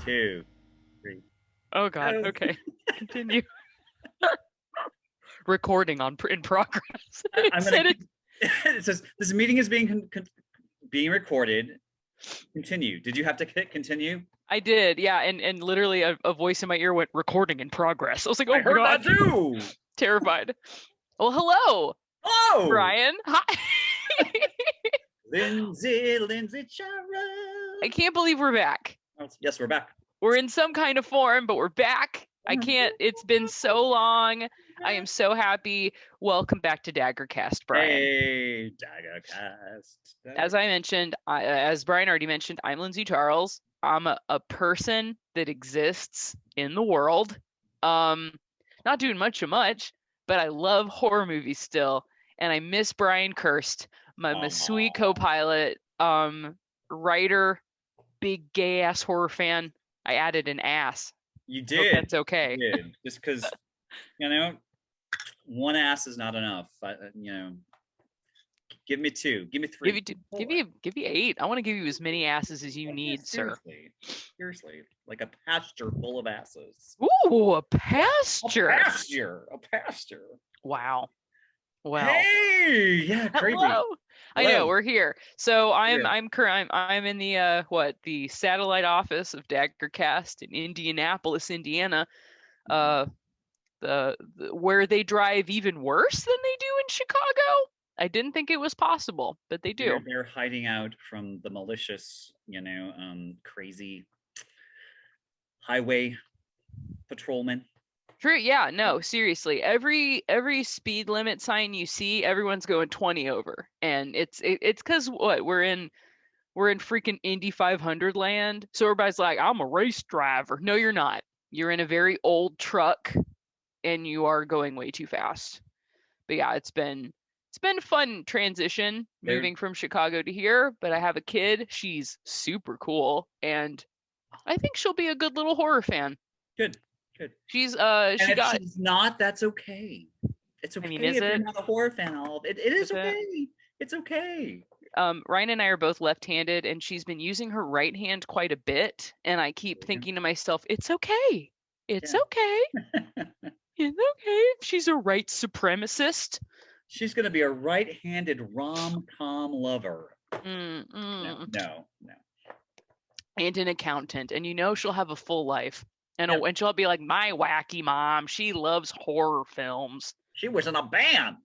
2, 3. Oh God. Oh. Okay. Continue. Recording in progress. I'm gonna. It says this meeting is being recorded. Continue. Did you have to hit continue? I did, yeah, and literally a voice in my ear went recording in progress. I was like, oh I my heard God. that too. Terrified. Well, hello. Oh, Brian. Hi. Lindsey Charles. I can't believe we're back. Yes, we're back. We're in some kind of form, but we're back. I can't. It's been so long. I am so happy. Welcome back to Dagger Cast, Brian. Hey, Dagger Cast. As I mentioned, as Brian already mentioned, I'm Lindsey Charles. I'm a person that exists in the world. Not doing much, but I love horror movies still, and I miss Brian Kirst, my sweet co-pilot, writer, big gay ass horror fan. I added an ass. You did. Hope that's okay. You did. Just because, one ass is not enough. Give me 2. Give me 3. Give you 8. I want to give you as many asses as you need, seriously. Sir. Seriously, like a pasture full of asses. Ooh, a pasture. A pasture. Wow. Hey, yeah, crazy. Hello. I know we're here. So I'm in the satellite office of Dagger Cast in Indianapolis, Indiana. Where they drive even worse than they do in Chicago. I didn't think it was possible, but they do. They're hiding out from the malicious, crazy highway patrolmen. True. Yeah. No. Seriously. Every speed limit sign you see, everyone's going 20 over, and it's because we're in freaking Indy 500 land. So everybody's like, I'm a race driver. No, you're not. You're in a very old truck, and you are going way too fast. But yeah, it's been a fun transition moving from Chicago to here. But I have a kid. She's super cool, and I think she'll be a good little horror fan. Good. She's she's not, that's okay. It's okay. I mean, if you're not a horror fan, it is okay. It's okay. Ryan and I are both left-handed, and she's been using her right hand quite a bit, and I keep thinking to myself, it's okay. It's okay. It's okay. She's a right supremacist. She's going to be a right-handed rom-com lover. No. And an accountant, and she'll have a full life. And she'll be like, my wacky mom, she loves horror films. She was in a band.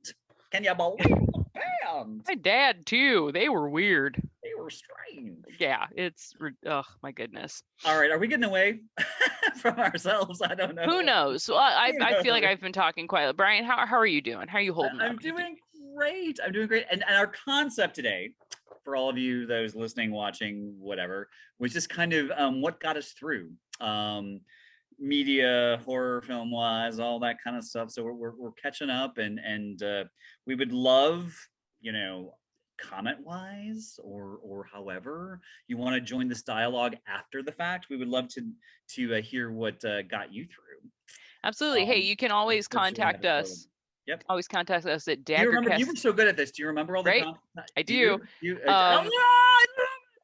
Can you believe a band? My dad, too. They were weird. They were strange. Yeah, my goodness. All right, are we getting away from ourselves? I don't know. Who knows? Well, I feel like I've been talking quietly. Brian, how are you doing? How are you holding up? I'm doing great. And our concept today, for all of you, those listening, watching, whatever, was just kind of what got us through. Media, horror film wise, all that kind of stuff. So we're catching up, and we would love, comment wise or however you want to join this dialogue after the fact. We would love to hear what got you through. Absolutely. Hey, you can always contact us. Yep. Always contact us at DaggerCast. You were so good at this. Do you remember all the? Right? I do.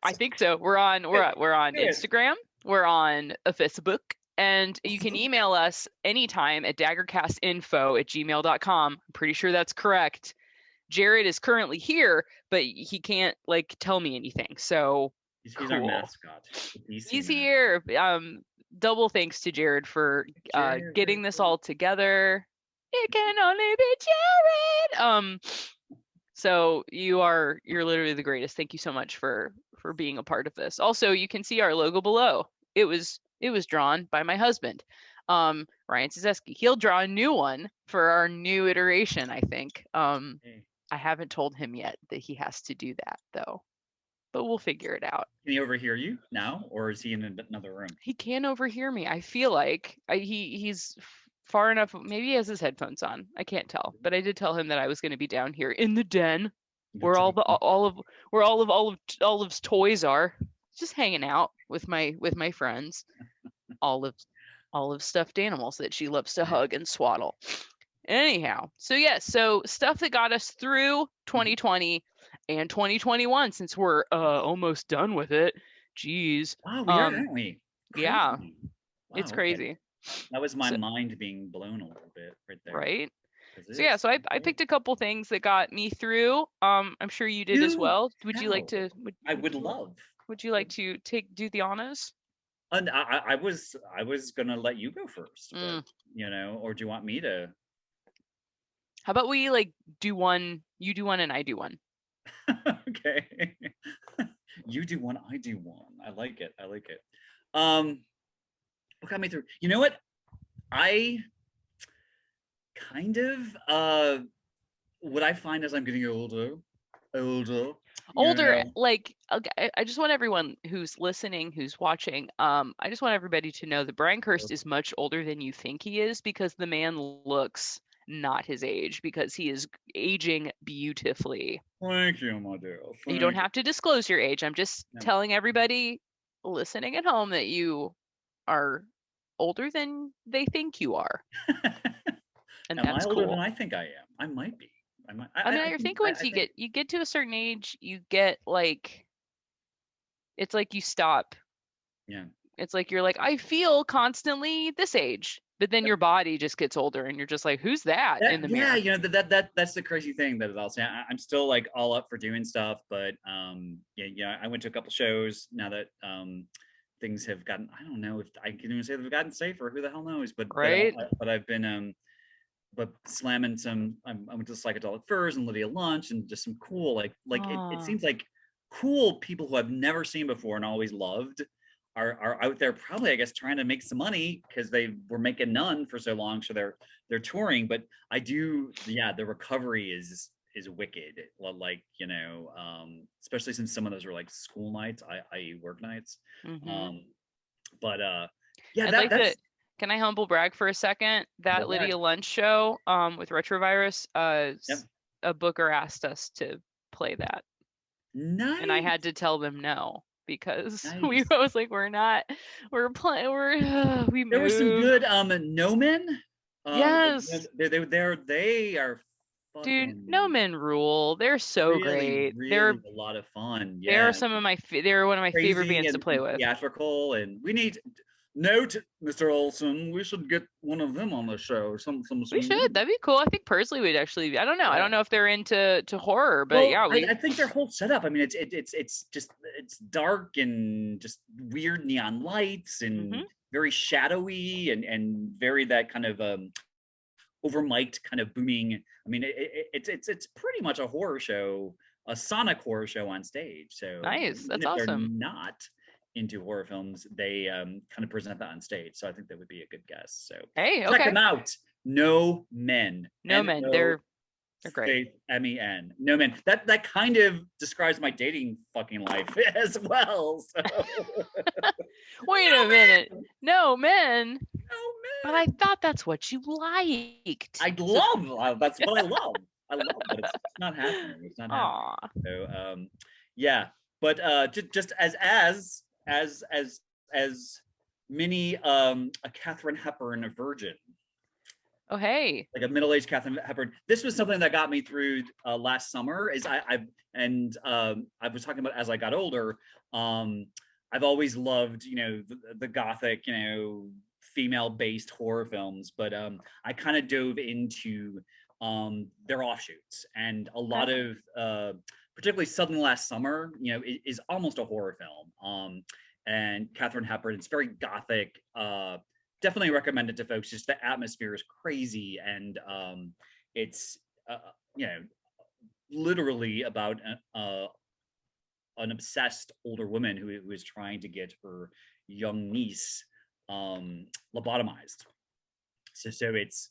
I think so. We're on Instagram. We're on Facebook. And you can email us anytime at daggercastinfo@gmail.com. I'm pretty sure that's correct. Jared is currently here, but he can't tell me anything. So he's our mascot. He's here. Double thanks to Jared for getting this all together. It can only be Jared. So you're literally the greatest. Thank you so much for being a part of this. Also, you can see our logo below. It was drawn by my husband, Ryan Cizeski. He'll draw a new one for our new iteration, I think. I haven't told him yet that he has to do that, though. But we'll figure it out. Can he overhear you now, or is he in another room? He can overhear me. I feel like he's far enough. Maybe he has his headphones on. I can't tell. But I did tell him that I was going to be down here in the den, where all of Olive's toys are, just hanging out with my friends. Olive's stuffed animals that she loves to hug and swaddle. Anyhow, so stuff that got us through 2020 and 2021, since we're almost done with it. Jeez. Wow, we are, aren't we? Yeah, Crazy. it's Wow. Okay. crazy. That was my So, mind being blown a little bit right there. right. 'Cause So yeah, it's so I picked a couple things that got me through. I'm sure you did as do well. Would you like tell. to I would love. would you like to do the honors? And I was gonna let you go first, but Mm. or do you want me to? How about we like do one, you do one and I do one. Okay. You do one, I do one. I like it. I like it. Um, what got me through? You know what? I kind of what I find as I'm getting older, you Older, know. like okay, I just want everyone who's listening, who's watching, I just want everybody to know that Brian Kirst is much older than you think he is because the man looks not his age because he is aging beautifully. Thank you, my dear. You don't Thank have to disclose your age. I'm just you. telling everybody listening at home that you are older than they think you are, and Am I that's older than cool. I think I am? I might be. I might. I mean, I I think. think once I think. you get to a certain age, you get like it's like you stop. Yeah. It's like you're like I feel constantly this age, but then your body just gets older, and you're just like, who's that in the Yeah, mirror? that's the crazy thing that I'll say. I'm still like all up for doing stuff, but yeah, I went to a couple shows now that things have gotten. I don't know if I can even say they've gotten safer. Who the hell knows? Right? But I've been but slamming some. I went to Psychedelic Furs and Lydia Lunch and just some cool it Oh, seems like cool people who I've never seen before and always loved are out there probably I guess trying to make some money because they were making none for so long, so they're touring. But I do, yeah, the recovery is wicked. Like especially since some of those are like school nights, i.e. work nights. mm-hmm. Um, but yeah, I'd like to. that's Can I humble brag for a second? That correct. Lydia Lunch show, with Retrovirus, Yep. a booker asked us to play that, and I had Nice, to tell them no because we nice. I was like, we're not, we're playing, we There was some moved. good no men. Yes, They are dude, no fucking men rule. They're so really, great. really a lot of fun. They're Yeah, some of my they're one of my favorite crazy bands to play and with. theatrical, and we need note, Mr. Olson. We should get one of them on the show. We Some should. That'd be cool. I think personally we'd actually. I don't know. I yeah. don't know if they're into horror, but Well, yeah, I we. think their whole setup. I mean, it's just it's dark and just weird neon lights and Mhm. very shadowy and very that kind of over mic'd kind of booming. I mean, it's pretty much a horror show, a sonic horror show on stage. So Nice. even That's if they're awesome. not into horror films, they kind of present that on stage. So I think that would be a good guess. So Hey, check okay. them out. No Men. No men. No They're great. Faith Men. No Men. That kind of describes my dating fucking life as well. So Wait no a minute. men. No men. No But I men. thought that's what you liked. I So, love. That's what I love. I love, but it's not happening. It's not happening. aw. So yeah. But just as mini a Catherine Hepburn, a virgin, Oh, hey. like a middle-aged Catherine Hepburn. This was something that got me through last summer. Is I was talking about as I got older. Um, I've always loved the gothic female-based horror films, but I kind of dove into their offshoots, and a Okay. lot of particularly Southern Last Summer, is almost a horror film. And Catherine Hepburn, it's very gothic. Definitely recommend it to folks. Just the atmosphere is crazy, and it's uh, you know literally about an obsessed older woman who is trying to get her young niece lobotomized. So it's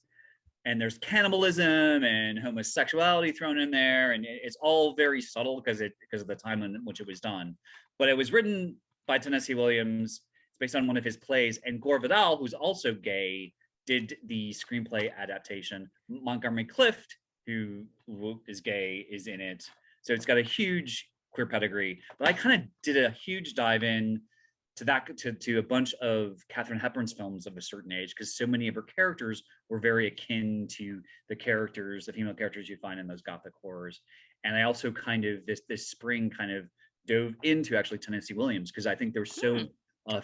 and there's cannibalism and homosexuality thrown in there, and it's all very subtle because of the time in which it was done. But it was written by Tennessee Williams. It's based on one of his plays, and Gore Vidal, who's also gay, did the screenplay adaptation. Montgomery Clift, who is gay, is in it. So it's got a huge queer pedigree. But I kind of did a huge dive in to a bunch of Katharine Hepburn's films of a certain age, because so many of her characters were very akin to the female characters you find in those gothic horrors. And I also kind of this spring kind of dove into actually Tennessee Williams, because I think there's Hmm.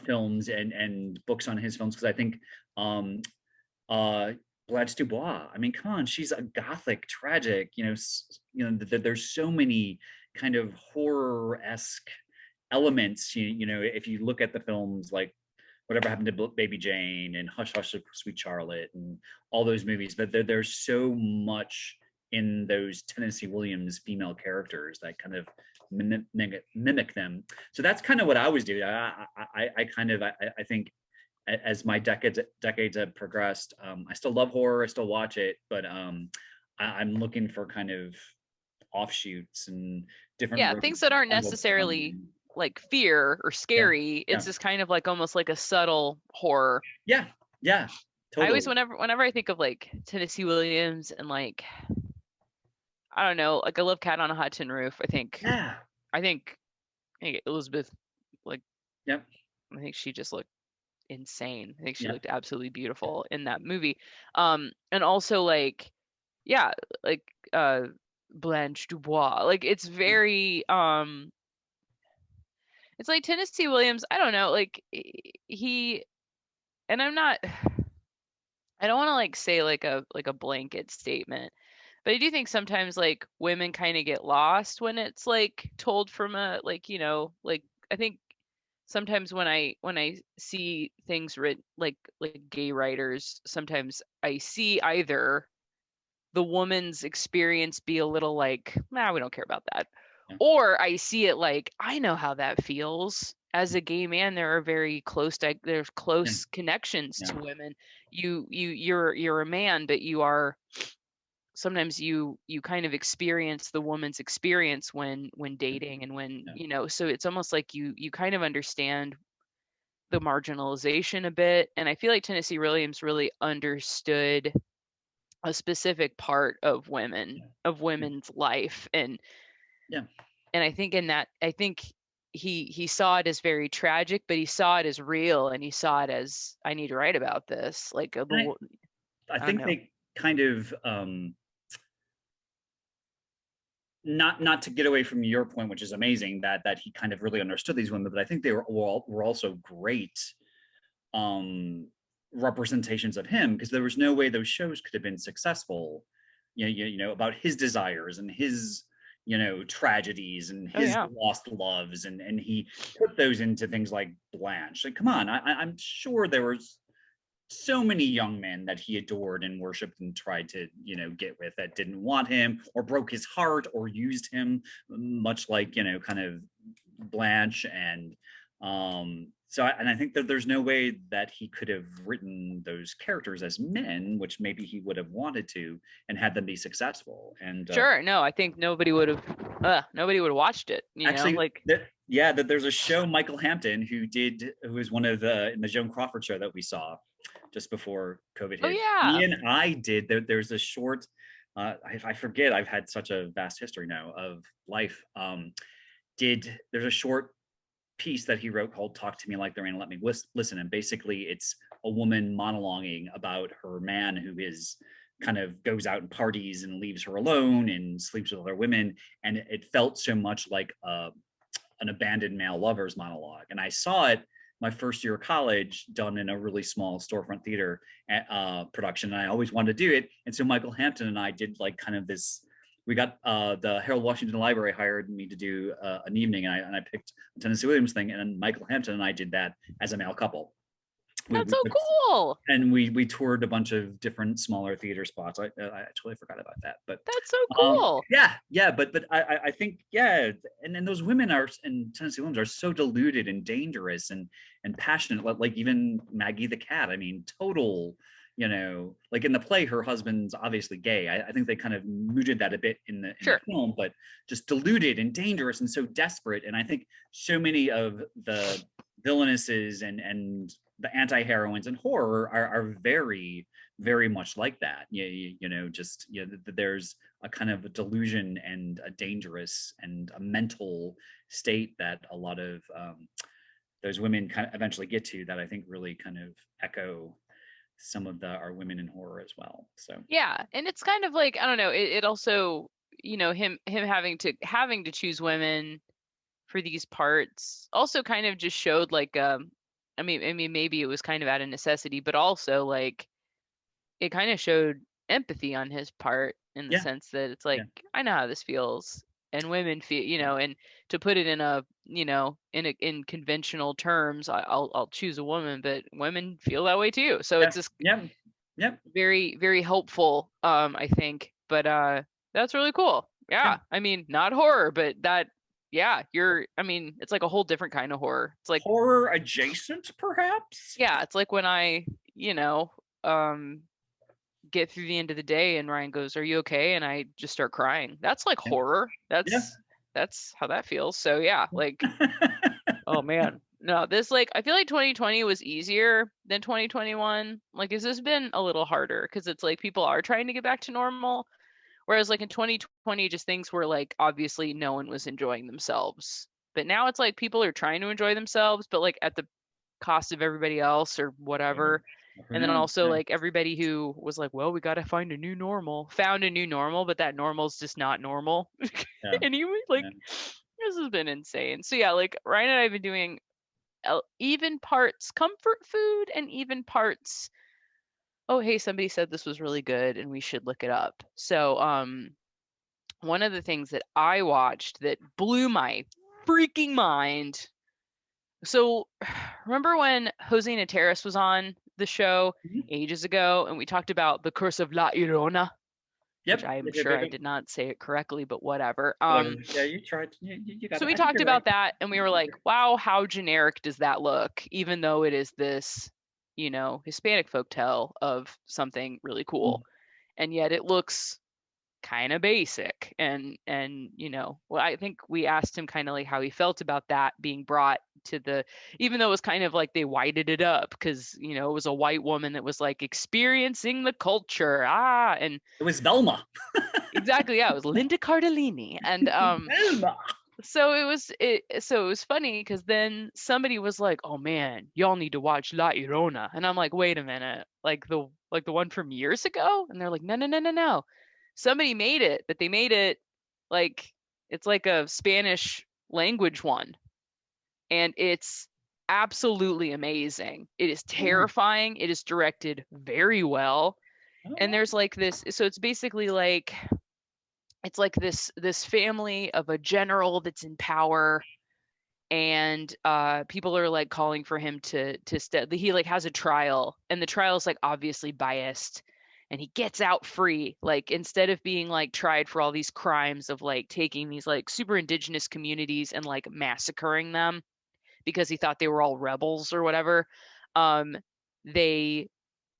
films and books on his films, because I think uh, Blanche Dubois. I mean, come on, she's a gothic, tragic. There's so many kind of horror-esque elements. If you look at the films like Whatever Happened to Baby Jane and Hush Hush Sweet Charlotte and all those movies, but there's so much in those Tennessee Williams female characters that kind of mimic them. So that's kind of what I was doing. I think as my decades have progressed, I still love horror. I still watch it, but I'm looking for kind of offshoots and different things that aren't necessarily like fear or scary. It's just kind of like almost like a subtle horror. Yeah, totally. I always, whenever I think of like Tennessee Williams and like, I don't know, like I love Cat on a Hot Tin Roof. I think Elizabeth, like, I think she just looked insane. I think she looked absolutely beautiful in that movie. And also like, like Blanche Dubois. Like it's very it's like Tennessee Williams, I don't know, like he, and I don't want to like say like a blanket statement, but I do think sometimes like women kind of get lost when it's like told from a like, like I think sometimes when I see things written like gay writers, sometimes I see either the woman's experience be a little like, nah, we don't care about that. Or I see it like, I know how that feels. As a gay man, there are very close there's close connections to women. You're a man, but you are sometimes you kind of experience the woman's experience when dating and when so it's almost like you kind of understand the marginalization a bit. And I feel like Tennessee Williams really understood a specific part of women's life. And I think in that, I think he saw it as very tragic, but he saw it as real, and he saw it as, I need to write about this. Like I think they kind of not to get away from your point, which is amazing that he kind of really understood these women, but I think they were also great representations of him, because there was no way those shows could have been successful, about his desires and his tragedies and his lost loves, and he put those into things like Blanche. Like, come on, I'm sure there was so many young men that he adored and worshipped and tried to get with, that didn't want him or broke his heart or used him, much like kind of Blanche. And I think that there's no way that he could have written those characters as men, which maybe he would have wanted to, and had them be successful. And sure, no, I think nobody would have watched it. Actually, that there's a show, Michael Hampton, who was one of in the Joan Crawford show that we saw just before COVID hit. Oh yeah. He and I did. There's a short. I forget. I've had such a vast history now of life. There's a short piece that he wrote called "Talk to Me Like the Rain and Let Me Listen," and basically it's a woman monologuing about her man who is kind of goes out and parties and leaves her alone and sleeps with other women, and it felt so much like an abandoned male lover's monologue. And I saw it my first year of college, done in a really small storefront theater production, and I always wanted to do it. And so Michael Hampton and I did like kind of this. We got the Harold Washington Library hired me to do an evening, and I picked a Tennessee Williams thing, and then Michael Hampton and I did that as a male couple. That's so cool. And we toured a bunch of different smaller theater spots. I totally forgot about that, but that's so cool. But I think and then those women and Tennessee Williams are so deluded and dangerous and passionate. Like even Maggie the cat. I mean, total. Like in the play, her husband's obviously gay. I think they kind of mooted that a bit in the film, but just deluded and dangerous and so desperate. And I think so many of the villainesses and the anti-heroines in horror are very, very much like that. There's a kind of a delusion and a dangerous and a mental state that a lot of those women kind of eventually get to, that I think really kind of echo some of our women in horror as well. So and it's kind of like, I don't know, it also, him having to choose women for these parts also kind of just showed like I mean, maybe it was kind of out of necessity, but also like it kind of showed empathy on his part in the Yeah. sense that it's Yeah. like, I know how this feels, and women feel, and to put it in a, in conventional terms, I'll choose a woman, but women feel that way too. So Yeah. it's just Yeah. Yep. very, very helpful, I think. But that's really cool. Yeah. Yeah. I mean, not horror, but that, yeah, I mean, it's like a whole different kind of horror. It's like horror adjacent, perhaps. yeah, it's like when I, um get through the end of the day and Ryan goes, "Are you okay?" and I just start crying. That's like Yeah. horror. Yeah. That's how that feels. So yeah, like oh man. No, this like I feel like 2020 was easier than 2021. Like has this been a little harder because it's like people are trying to get back to normal, whereas like in 2020 just things were like obviously no one was enjoying themselves. But now it's like people are trying to enjoy themselves but like at the cost of everybody else or Yeah. whatever. Who And then knows? also Yeah. like everybody who was like, well, we got to find a new normal, found a new normal, but that normal's just not normal. Yeah. And he was like, Yeah. this has been insane. So yeah, like Ryan and I have been doing even parts comfort food and even parts, oh, hey, somebody said this was really good and we should look it up. So, one of the things that I watched that blew my freaking mind. So, remember when Josina Terrace was on the show Mhm. ages ago and we talked about the curse of La Llorona, which Yep. I'm Yep. Yep. sure Yep. I Yep. did not say it correctly, but whatever. Whatever. Yeah, you tried. You got So it. we I think talked you're right. about that and we were like, wow, how generic does that look? Even though it is this, Hispanic folktale of something really cool. And yet it looks kind of basic and well, I think we asked him kind of like how he felt about that being brought to the, even though it was kind of like they whited it up because it was a white woman that was like experiencing the culture, and It was Velma. exactly, yeah, it was Linda Cardellini. And Velma. so it was funny because then somebody was like, oh man, y'all need to watch La Llorona, and I'm like, wait a minute, like the one from years ago, and they're like, no, no, no, no, no, somebody made it, but they made it like it's like a Spanish language one, and it's absolutely amazing. It is Oh, nice. terrifying. It is directed very well, and Oh, there's like this. So it's basically like it's like this family of a general that's in power, and people are like calling for him he like has a trial, and the trial is like obviously biased, and he gets out free, like instead of being like tried for all these crimes of like taking these like super indigenous communities and like massacring them because he thought they were all rebels or whatever. Um they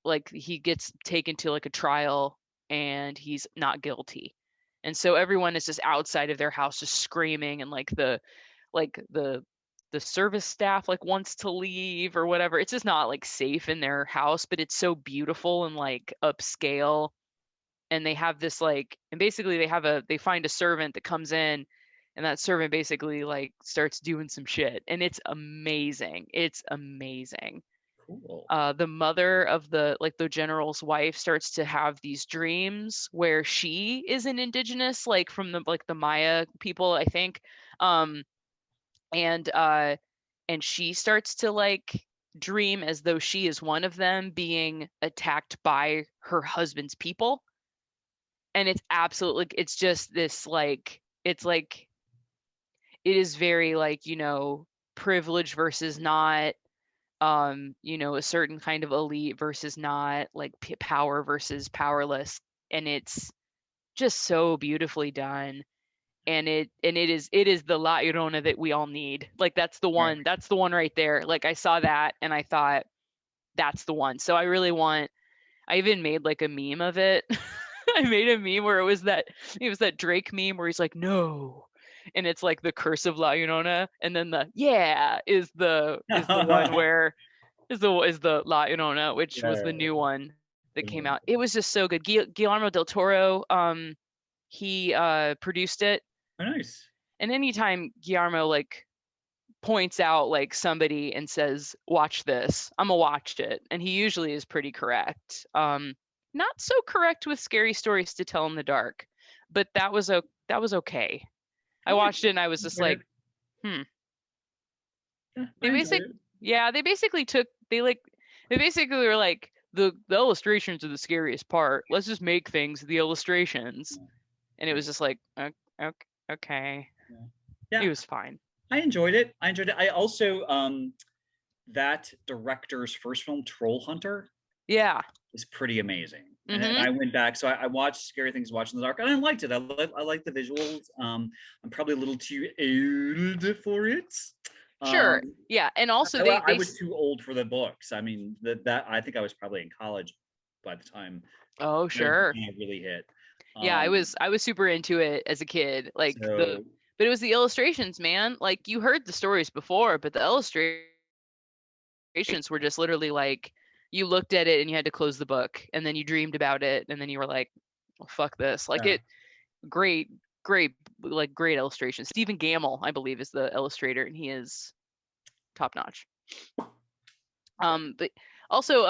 like he gets taken to like a trial and he's not guilty, and so everyone is just outside of their house just screaming, and like the service staff like wants to leave or whatever. It's just not like safe in their house, but it's so beautiful and like upscale. And they have this like, and basically they find a servant that comes in, and that servant basically like starts doing some shit, and it's amazing. It's amazing. cool. The mother of the general's wife starts to have these dreams where she is an indigenous, like from the Maya people, I think. Um, and she starts to like dream as though she is one of them being attacked by her husband's people. And it's absolutely, it's just this like, it's like it is very like, privilege versus not, a certain kind of elite versus not, like power versus powerless. And it's just so beautifully done. And it is the La Llorona that we all need. Like Right. that's the one right there. Like I saw that and I thought that's the one. So I really want, I even made like a meme of it. I made a meme where it was that Drake meme where he's like, no. And it's like the curse of La Llorona, and then the yeah is the one where is the La Llorona, which was the Yeah. new one that came out. It was just so good. Guillermo del Toro, he produced it. Oh, nice. And anytime Guillermo like points out like somebody and says, "Watch this," I'm gonna watch it, and he usually is pretty correct. Not so correct with scary stories to tell in the dark, but that was okay. I I watched it and I was just enjoyed it. like, hmm. Yeah, I They enjoyed basic it. Yeah, they basically were like the illustrations are the scariest part. Let's just make things the illustrations. And it was just like okay. Yeah. It was fine. I enjoyed it. I also that director's first film, Troll Hunter, Yeah. is pretty amazing. And Mm-hmm. I went back, so I watched Scary Things Watch in the Dark, and I liked it. I like the visuals. I'm probably a little too old for it. Sure. Um, Yeah, and also I was too old for the books. I mean, that I think I was probably in college by the time Oh, it sure. really hit. Yeah, I Um, was super into it as a kid. so But it was the illustrations, man. Like you heard the stories before, but the illustrations were just literally like you looked at it and you had to close the book and then you dreamed about it and then you were like, well, fuck this. Like yeah. great, great illustrations. Stephen Gamble, I believe, is the illustrator and he is top notch. But also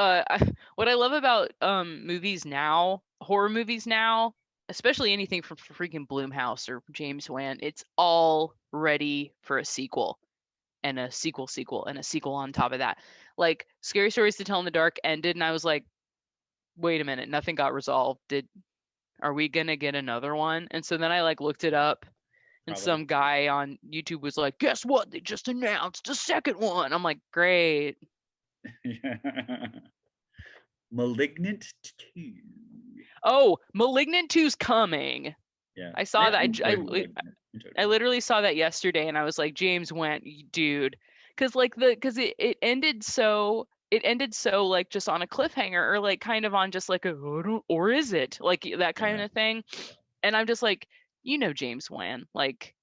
what I love about movies now, horror movies now, especially anything from freaking Blumhouse or James Wan, it's all ready for a sequel and a sequel and a sequel on top of that. Like Scary Stories to Tell in the Dark ended and I was like, wait a minute, nothing got resolved. Are we gonna get another one? And so then I like looked it up and Probably. some guy on YouTube was like, guess what? They just announced a second one. I'm like, great. Malignant 2. Oh, Malignant 2's coming. Yeah. I saw that. I Enjoyed literally saw that yesterday and I was like, James went, dude. Cause like it ended so like just on a cliffhanger or like kind of on just like or is it like that kind of thing. And I'm just like, James Wan, like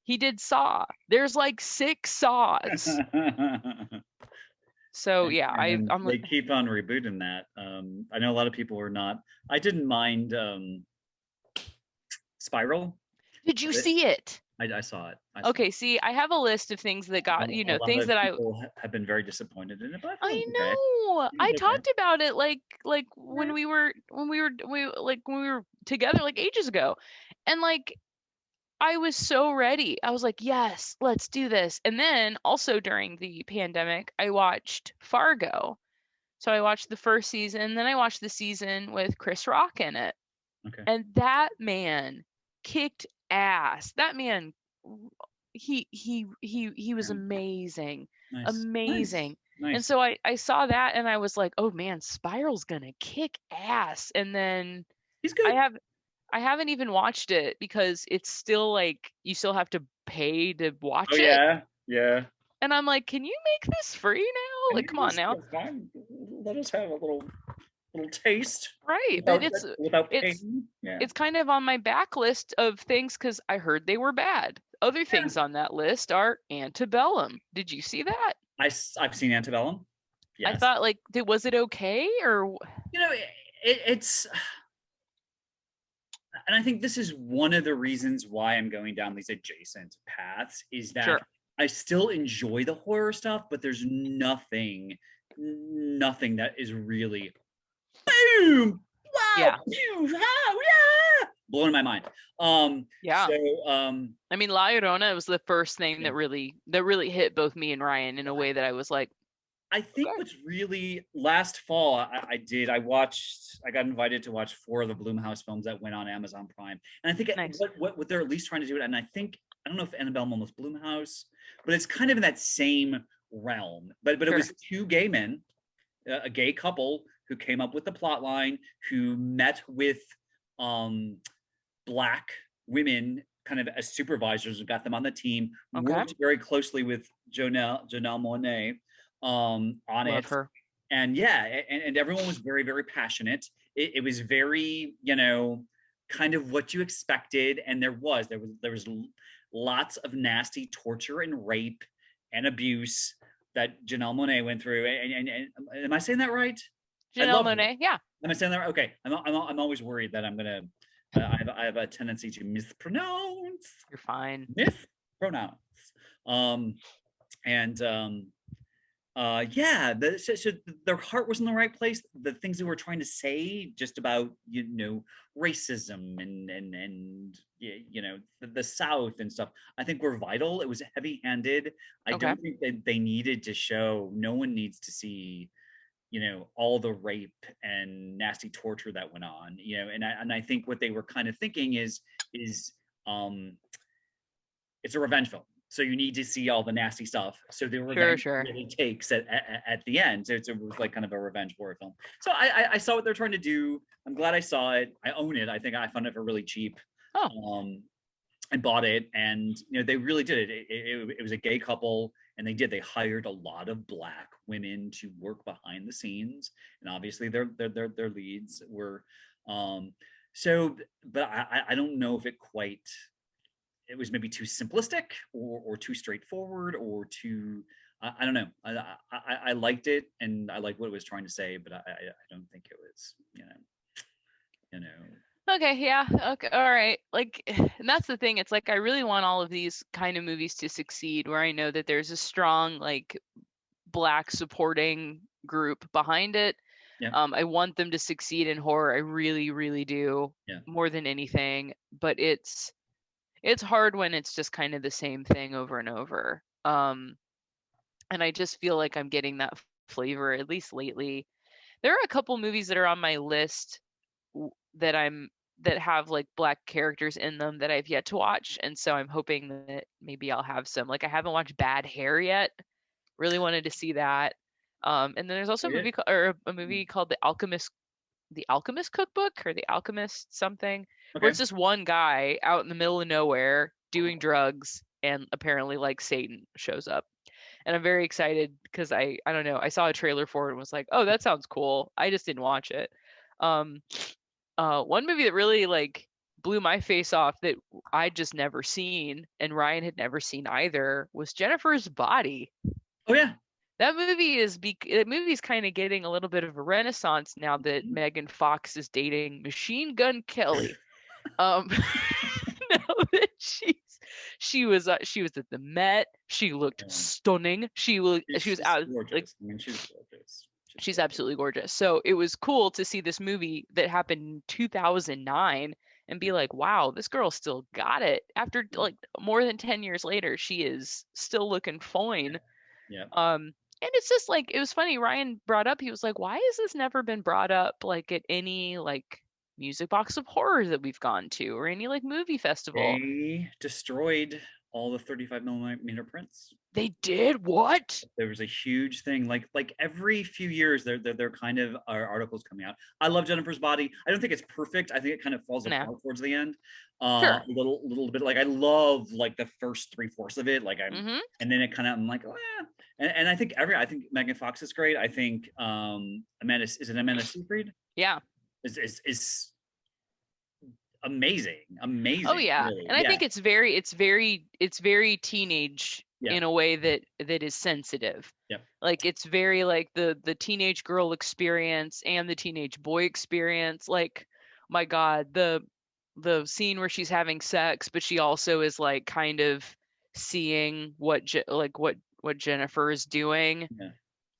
he did Saw. There's like 6 Saws. So yeah, I'm they keep on rebooting that. I know a lot of people were not. I didn't mind Spiral. Did you see it? I saw it. Okay, see, I have a list of things that got, A lot things of that people have been very disappointed in it, but I thought it I was okay. know. It was I okay. talked about it like when we were together like ages ago. And like I was so ready. I was like, "Yes, let's do this." And then also during the pandemic, I watched Fargo. So I watched the first season, then I watched the season with Chris Rock in it. Okay. And that man kicked ass. That man he was Yeah. amazing. Nice. Amazing. And Nice. so I saw that and I was like, "Oh man, Spiral's going to kick ass." And then He's I good. have I haven't even watched it because it's still like you still have to pay to Oh watch it. yeah. Yeah. And I'm like, "Can you make this free now? Can Like you come on just now." let us have a little taste Right, but without it's paying? Yeah. it's kind of on my backlist of things because I heard they were bad. Other Yeah. things on that list are Antebellum. Did you see that? I've seen Antebellum. I Yes. thought like, was it okay or? You know, it's, and I think this is one of the reasons why I'm going down these adjacent paths is that Sure. I still enjoy the horror stuff, but there's nothing that is really boom, wow, Yeah. pew, ah, yeah, blowing my mind. Yeah. So I mean, La Llorona was the first thing yeah. that really hit both me and Ryan in a way that I was like, I think what's really last fall I got invited to watch 4 of the Blumhouse films that went on Amazon Prime. And I think nice. what they're at least trying to do, and I don't know if Annabelle was Blumhouse, but it's kind of in that same realm. But Sure. It was 2 gay men, a gay couple who came up with the plot line, who met with Black women kind of as supervisors, who got them on the team, Okay. worked very closely with Janelle Monáe on Love it. her. And yeah, and everyone was very, very passionate. It was very, kind of what you expected. And there was lots of nasty torture and rape and abuse that Janelle Monáe went through. And am I saying that right? Janelle Monáe, yeah. Am I saying that right? Okay. I'm always worried that I'm gonna. I have a tendency to mispronounce. You're fine. Mispronounce. yeah, so their heart was in the right place. The things they were trying to say just about, racism and the South and stuff, I think were vital. It was heavy-handed. I Okay. don't think that they needed to show, no one needs to see, all the rape and nasty torture that went on, and I think what they were kind of thinking is um it's a revenge film. So you need to see all the nasty stuff. So the Sure, revenge sure. really takes at the end. So it was like kind of a revenge horror film. So I saw what they're trying to do. I'm glad I saw it. I own it. I think I found it for really cheap. Oh, I bought it, and they really did it. It was a gay couple, and they hired a lot of Black women to work behind the scenes, and obviously their leads were. So, but I don't know if it was maybe too simplistic or too straightforward or too I don't know. I liked it, and I liked what it was trying to say, but I don't think it was you know. okay, yeah, okay, all right. Like, and that's the thing. It's like I really want all of these kind of movies to succeed, where I know that there's a strong like Black supporting group behind it. Yeah. I want them to succeed in horror. I really, really do, Yeah. more than anything. But it's hard when it's just kind of the same thing over and over. And I just feel like I'm getting that flavor, at least lately. There are a couple movies that are on my list that have like Black characters in them that I've yet to watch, and so I'm hoping that maybe I'll have some. Like I haven't watched Bad Hair yet. Really wanted to see that. And then there's also Oh, yeah. a movie called The Alchemist Cookbook, or The Alchemist something, where Okay. it's just one guy out in the middle of nowhere doing drugs, and apparently like Satan shows up. And I'm very excited because I don't know, I saw a trailer for it and was like, oh, that sounds cool. I just didn't watch it. Um, one movie that really like blew my face off that I'd just never seen and Ryan had never seen either was Jennifer's Body. Oh yeah. That movie's kind of getting a little bit of a renaissance now that Megan Fox is dating Machine Gun Kelly. Now that she was at the Met, she looked stunning. She was out gorgeous. like, I mean, she's gorgeous. she's absolutely gorgeous. So it was cool to see this movie that happened in 2009 and be like, wow, this girl still got it. After like more than 10 years later, she is still looking fine. Yeah. And it's just like, it was funny. Ryan brought up, he was like, why has this never been brought up like at any like music box of horror that we've gone to, or any like movie festival? They destroyed all the 35 millimeter prints. They did? What? There was a huge thing, like every few years there kind of are articles coming out. I love Jennifer's Body. I don't think it's perfect. I think it kind of falls apart towards the end. Sure. A little bit. Like I love like the first 3/4 of it. Like and then it kind of, I'm like, oh, yeah. And I think Megan Fox is great. I think Amanda Seyfried? Yeah. Is amazing. Oh yeah. Really. And I think it's very teenage in a way that is sensitive. Yeah. Like it's very like the teenage girl experience and the teenage boy experience. Like, my God, the scene where she's having sex, but she also is like kind of seeing what Jennifer is doing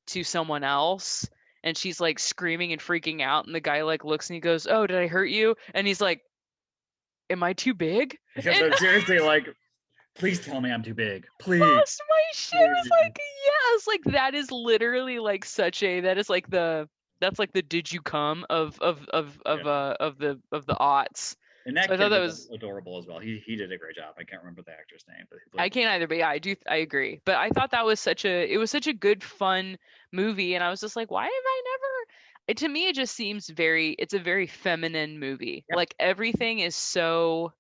to someone else, and she's like screaming and freaking out, and the guy like looks and he goes, "Oh, did I hurt you?" And he's like, "Am I too big?" And seriously, like, please tell me I'm too big. Please. Lost my shit. I was like, yes, like that is literally like that's like the did you come of the aughts. And that so I kid thought that was was adorable as well. He did a great job. I can't remember the actor's name, but I can't either, but yeah, I agree. But I thought that was such a good fun movie, and I was just like, why have I never? To me, it just seems it's a very feminine movie. Yep. Like everything is so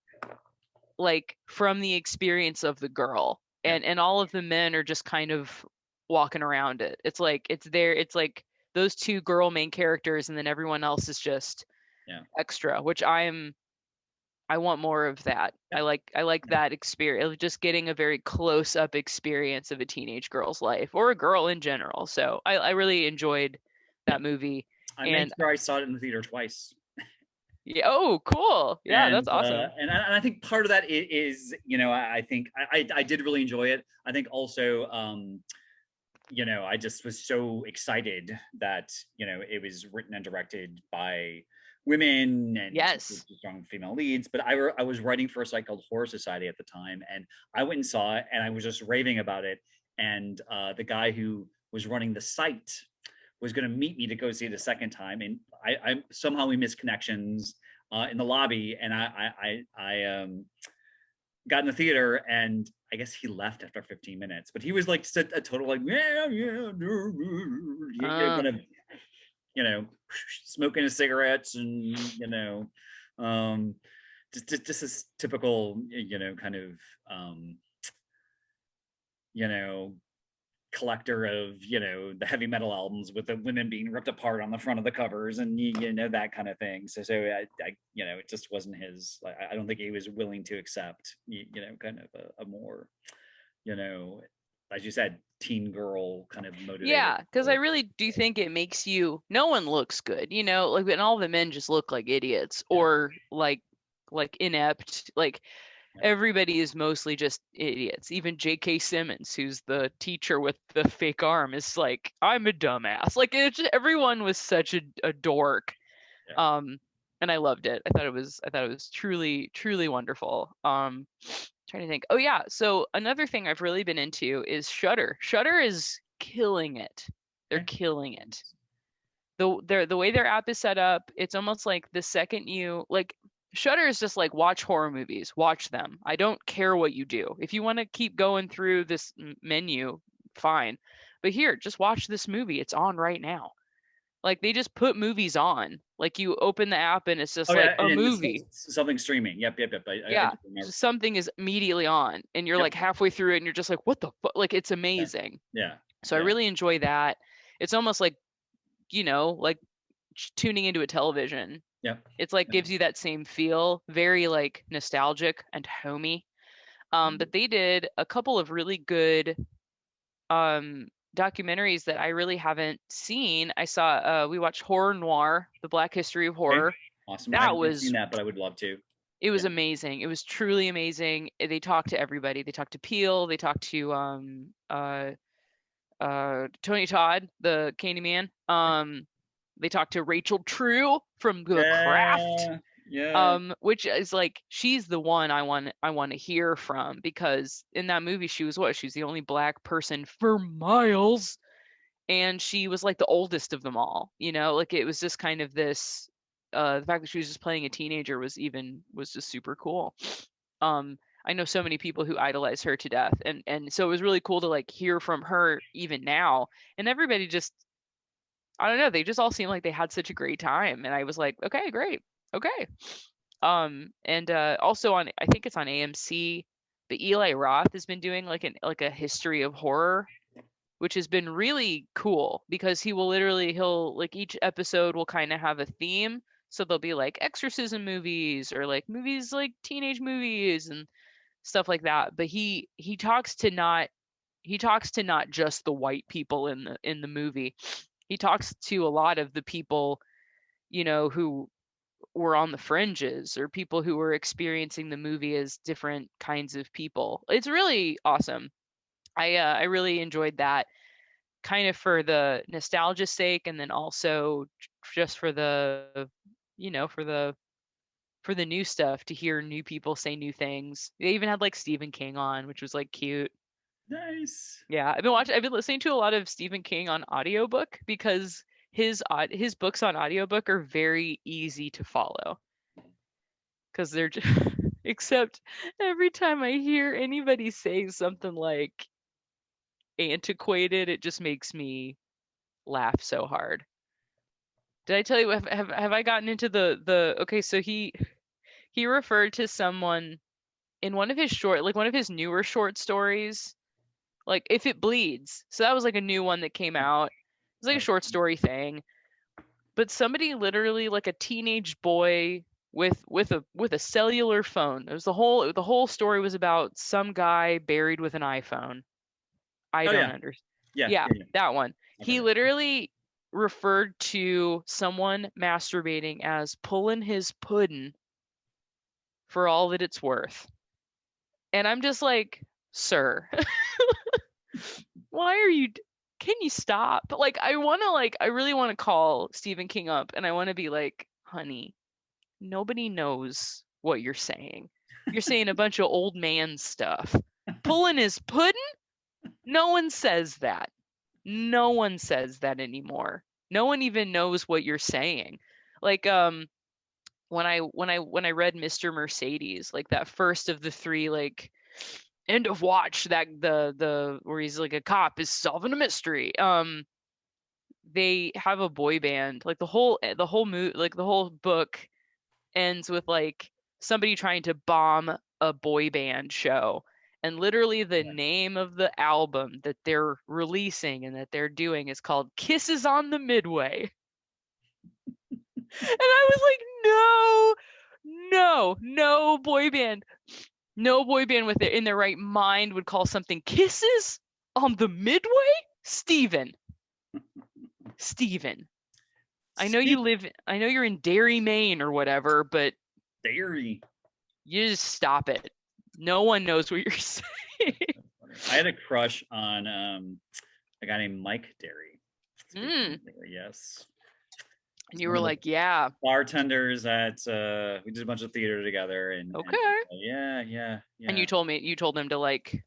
like from the experience of the girl, and all of the men are just kind of walking around it. It's like it's like those two girl main characters, and then everyone else is just extra, which I want more of that. I like that experience, just getting a very close up experience of a teenage girl's life, or a girl in general. So I really enjoyed that movie. I made sure I saw it in the theater twice. Yeah. Oh, cool. Yeah, that's awesome. And I think part of that is, I think I did really enjoy it. I think also I just was so excited that, it was written and directed by women and Yes. strong female leads. But I was writing for a site called Horror Society at the time, and I went and saw it, and I was just raving about it. And the guy who was running the site was going to meet me to go see it a second time, and I somehow we missed connections in the lobby, and I got in the theater, and I guess he left after 15 minutes. But he was like just a total like Uh, kind of smoking his cigarettes, and um, just this typical kind of um, you know collector of the heavy metal albums with the women being ripped apart on the front of the covers, and that kind of thing. So I it just wasn't his. I don't think he was willing to accept kind of a more you know as you said, teen girl kind of motivated. yeah, because I really do think it makes you. No one looks good, like, and all the men just look like idiots Yeah. or like inept. Like Yeah. everybody is mostly just idiots. Even J.K. Simmons, who's the teacher with the fake arm, is like, I'm a dumbass. Like everyone was such a dork. Yeah. And I loved it. I thought it was truly, truly wonderful. Trying to think. Oh yeah, so another thing I've really been into is Shudder. Shudder is killing it. They're Yeah. killing it. The way their app is set up, it's almost like the second you like Shudder is just like, watch horror movies, watch them. I don't care what you do. If you want to keep going through this menu, fine. But here, just watch this movie. It's on right now. Like they just put movies on. Like you open the app and it's just Oh like yeah, a and it's movie. something streaming. Yep. I Yeah, just remember. just something is immediately on and you're Yep. like halfway through it and you're just like, what the fuck? Like it's Yeah. amazing. Yeah. So I Yeah. really enjoy that. It's almost like, like tuning into a television. Yep. It's like Yeah. gives you that same feel, very like nostalgic and homey. But they did a couple of really good um documentaries that I really haven't seen. I saw we watched Horror Noir, The Black History of Okay. Horror. Awesome. I That haven't seen was that, but I would love to. it was Yeah. amazing. It was truly amazing. They talked to everybody. They talked to Peel, they talked to Tony Todd, the Candyman. They talked to Rachel True from The Craft. Yeah. Yeah. Which is like she's the one I want to hear from, because in that movie she was the only black person for miles, and she was like the oldest of them all, like it was just kind of this the fact that she was just playing a teenager was just super cool. I know so many people who idolize her to death, and so it was really cool to like hear from her even now, and everybody just, I don't know, they just all seemed like they had such a great time, and I was like, okay, great, okay. And also on, I think it's on AMC, but Eli Roth has been doing like a history of horror, which has been really cool, because he'll like each episode will kind of have a theme. So there'll be like exorcism movies or like movies like teenage movies and stuff like that. But he talks to not just the white people in the movie. He talks to a lot of the people, who were on the fringes, or people who were experiencing the movie as different kinds of people. It's really awesome. I really enjoyed that, kind of for the nostalgia's sake, and then also just for the for the new stuff, to hear new people say new things. They even had like Stephen King on, which was like cute. Nice. Yeah, I've been listening to a lot of Stephen King on audiobook, because his books on audiobook are very easy to follow, because they're just except every time I hear anybody say something like antiquated, it just makes me laugh so hard. Did I tell you, have I gotten into the okay, so he referred to someone in one of his newer short stories, like If It Bleeds. So that was like a new one that came out. It was like a short story thing. But somebody literally, like a teenage boy with a cellular phone. It was the whole story was about some guy buried with an iPhone. I Oh don't yeah. understand. Yeah. Yeah, Yeah. Yeah. that one. Okay. He literally referred to someone masturbating as pulling his puddin' for all that it's worth. And I'm just like, sir, why are you? can you stop? Like, I really want to call Stephen King up and I want to be like, honey, nobody knows what you're saying. You're saying a bunch of old man stuff. Pulling his pudding? No one says that. No one says that anymore. No one even knows what you're saying. Like, when I read Mr. Mercedes, like that first of the three, like, end of watch, that the where he's like a cop is solving a mystery. They have a boy band. Like the whole like the whole book ends with like somebody trying to bomb a boy band show. And literally the name of the album that they're releasing and that they're doing is called Kisses on the Midway. And I was like, no boy band. No boy band with it in their right mind would call something Kisses on the Midway? Steven. I know you're in Derry, Maine or whatever, but Derry. You just stop it. No one knows what you're saying. I had a crush on a guy named Mike Derry. Yes. And you were like, yeah. Bartenders at we did a bunch of theater together and okay. Yeah. And you told them to like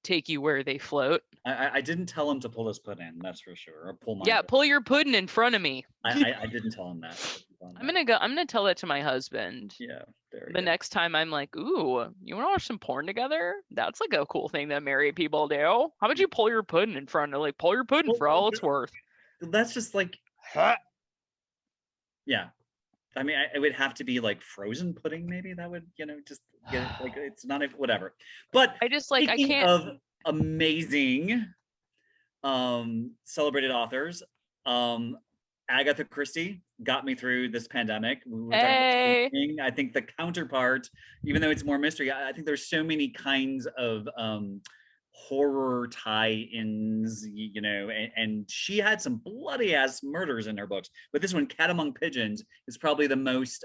take you where they float. I didn't tell him to pull his pudding, that's for sure. Or pull my pull your pudding in front of me. I didn't tell him that. I'm gonna tell that to my husband. Yeah. The next time I'm like, ooh, you wanna watch some porn together? That's like a cool thing that married people do. How about you pull your pudding in front of, like, pull your pudding for all it's worth? That's just like yeah. I mean, it would have to be like frozen pudding, maybe. That would, just get it, like, it's not whatever. But I just like, I can't. Of amazing celebrated authors, Agatha Christie got me through this pandemic. Hey. I think the counterpart, even though it's more mystery, I think there's so many kinds of horror tie-ins, and she had some bloody ass murders in her books. But this one, Cat Among Pigeons, is probably the most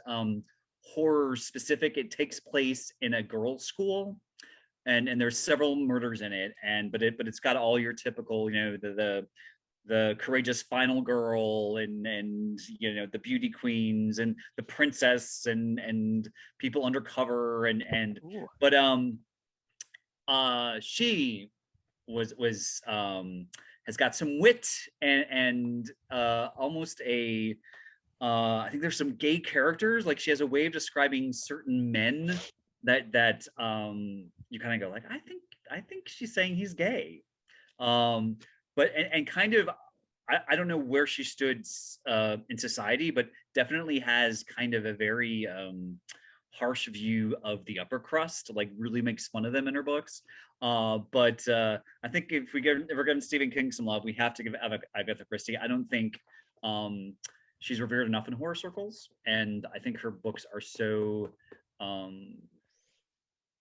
horror specific. It takes place in a girls' school, and there's several murders in it, but it's got all your typical, the courageous final girl and the beauty queens and the princess and people undercover and Ooh. But she was has got some wit and almost a I think there's some gay characters. Like, she has a way of describing certain men that you kind of go like, I think she's saying he's gay. But kind of, I don't know where she stood in society, but definitely has kind of a very harsh view of the upper crust, like really makes fun of them in her books. But I think if we're giving Stephen King some love, we have to give Agatha Christie. I don't think she's revered enough in horror circles, and I think her books are so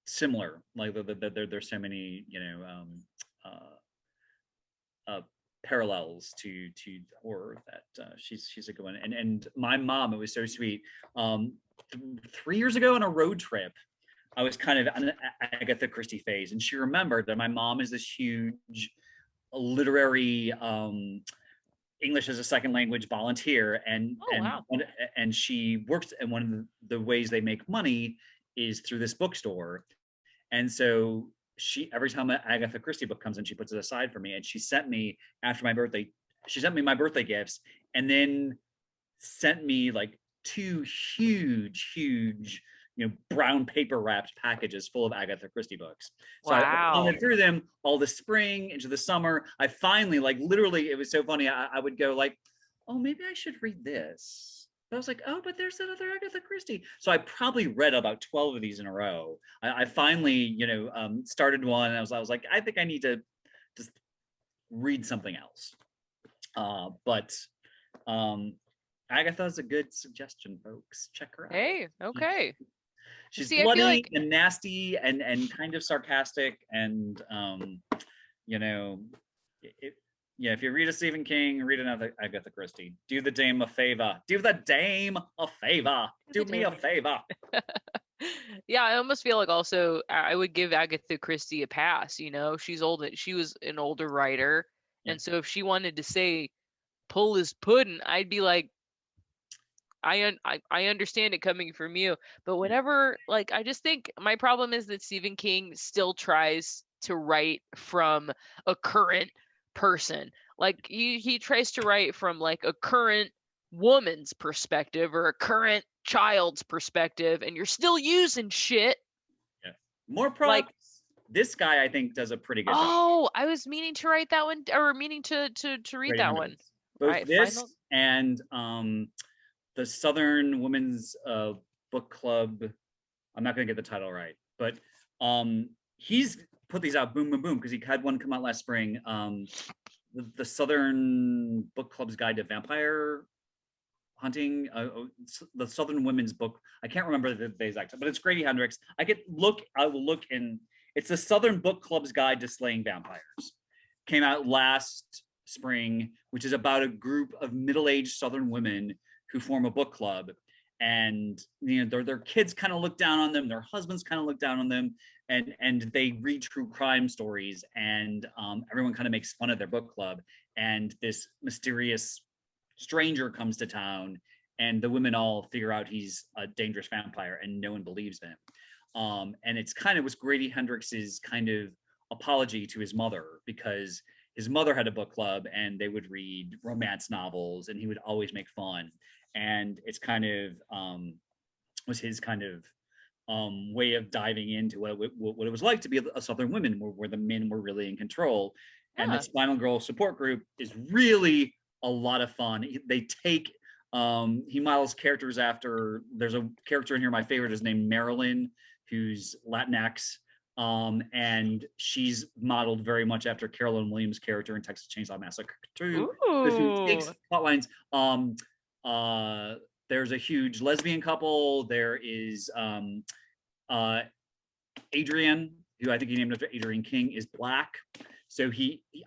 similar. Like there's so many parallels to horror that she's a good one. And my mom, it was so sweet. 3 years ago on a road trip, I was kind of on an Agatha Christie phase, and she remembered that my mom is this huge literary English as a second language volunteer, and she works, and one of the ways they make money is through this bookstore. And so every time an Agatha Christie book comes in, she puts it aside for me. And she sent me my birthday gifts, and then sent me like 2 huge, brown paper wrapped packages full of Agatha Christie books. So I went through them all the spring into the summer. I finally, like, literally, it was so funny. I would go like, oh, maybe I should read this. But I was like, oh, but there's that other Agatha Christie. So I probably read about 12 of these in a row. I finally, started one, and I was like, I think I need to just read something else. But Agatha's a good suggestion, folks. Check her out. Hey, okay. She's bloody and nasty and kind of sarcastic, and if you read a Stephen King, read another Agatha Christie. Do the dame a favor. Do the dame a favor. Do me a favor. Yeah, I almost feel like also I would give Agatha Christie a pass. She was an older writer, And so if she wanted to say pull his pudding, I'd be like, I understand it coming from you, but whatever. Like, I just think my problem is that Stephen King still tries to write from a current person. Like he tries to write from like a current woman's perspective or a current child's perspective, and you're still using shit. Yeah. More props. Like, this guy, I think, does a pretty good job. Oh, I was meaning to write that one, or meaning to read that one. Both right, this and the Southern Women's Book Club. I'm not going to get the title right, but he's put these out boom, boom, boom, because he had one come out last spring. The Southern Book Club's Guide to Vampire Hunting, the Southern Women's Book. I can't remember the exact, but it's Grady Hendrix. I will look in. It's the Southern Book Club's Guide to Slaying Vampires. Came out last spring, which is about a group of middle-aged Southern women who form a book club, and their kids kind of look down on them, their husbands kind of look down on them, and they read true crime stories, and everyone kind of makes fun of their book club. And this mysterious stranger comes to town, and the women all figure out he's a dangerous vampire, and no one believes him. And it's kind of was Grady Hendrix's kind of apology to his mother, because his mother had a book club and they would read romance novels and he would always make fun. And it's kind of was his kind of way of diving into what it was like to be a Southern woman, where the men were really in control. And this Final Girl support group is really a lot of fun. They take he models characters after, there's a character in here, my favorite is named Marilyn, who's Latinx, and she's modeled very much after Carolyn Williams' character in Texas Chainsaw Massacre 2. So he takes plot lines. There's a huge lesbian couple. There is Adrian, who I think he named after Adrian King, is Black. So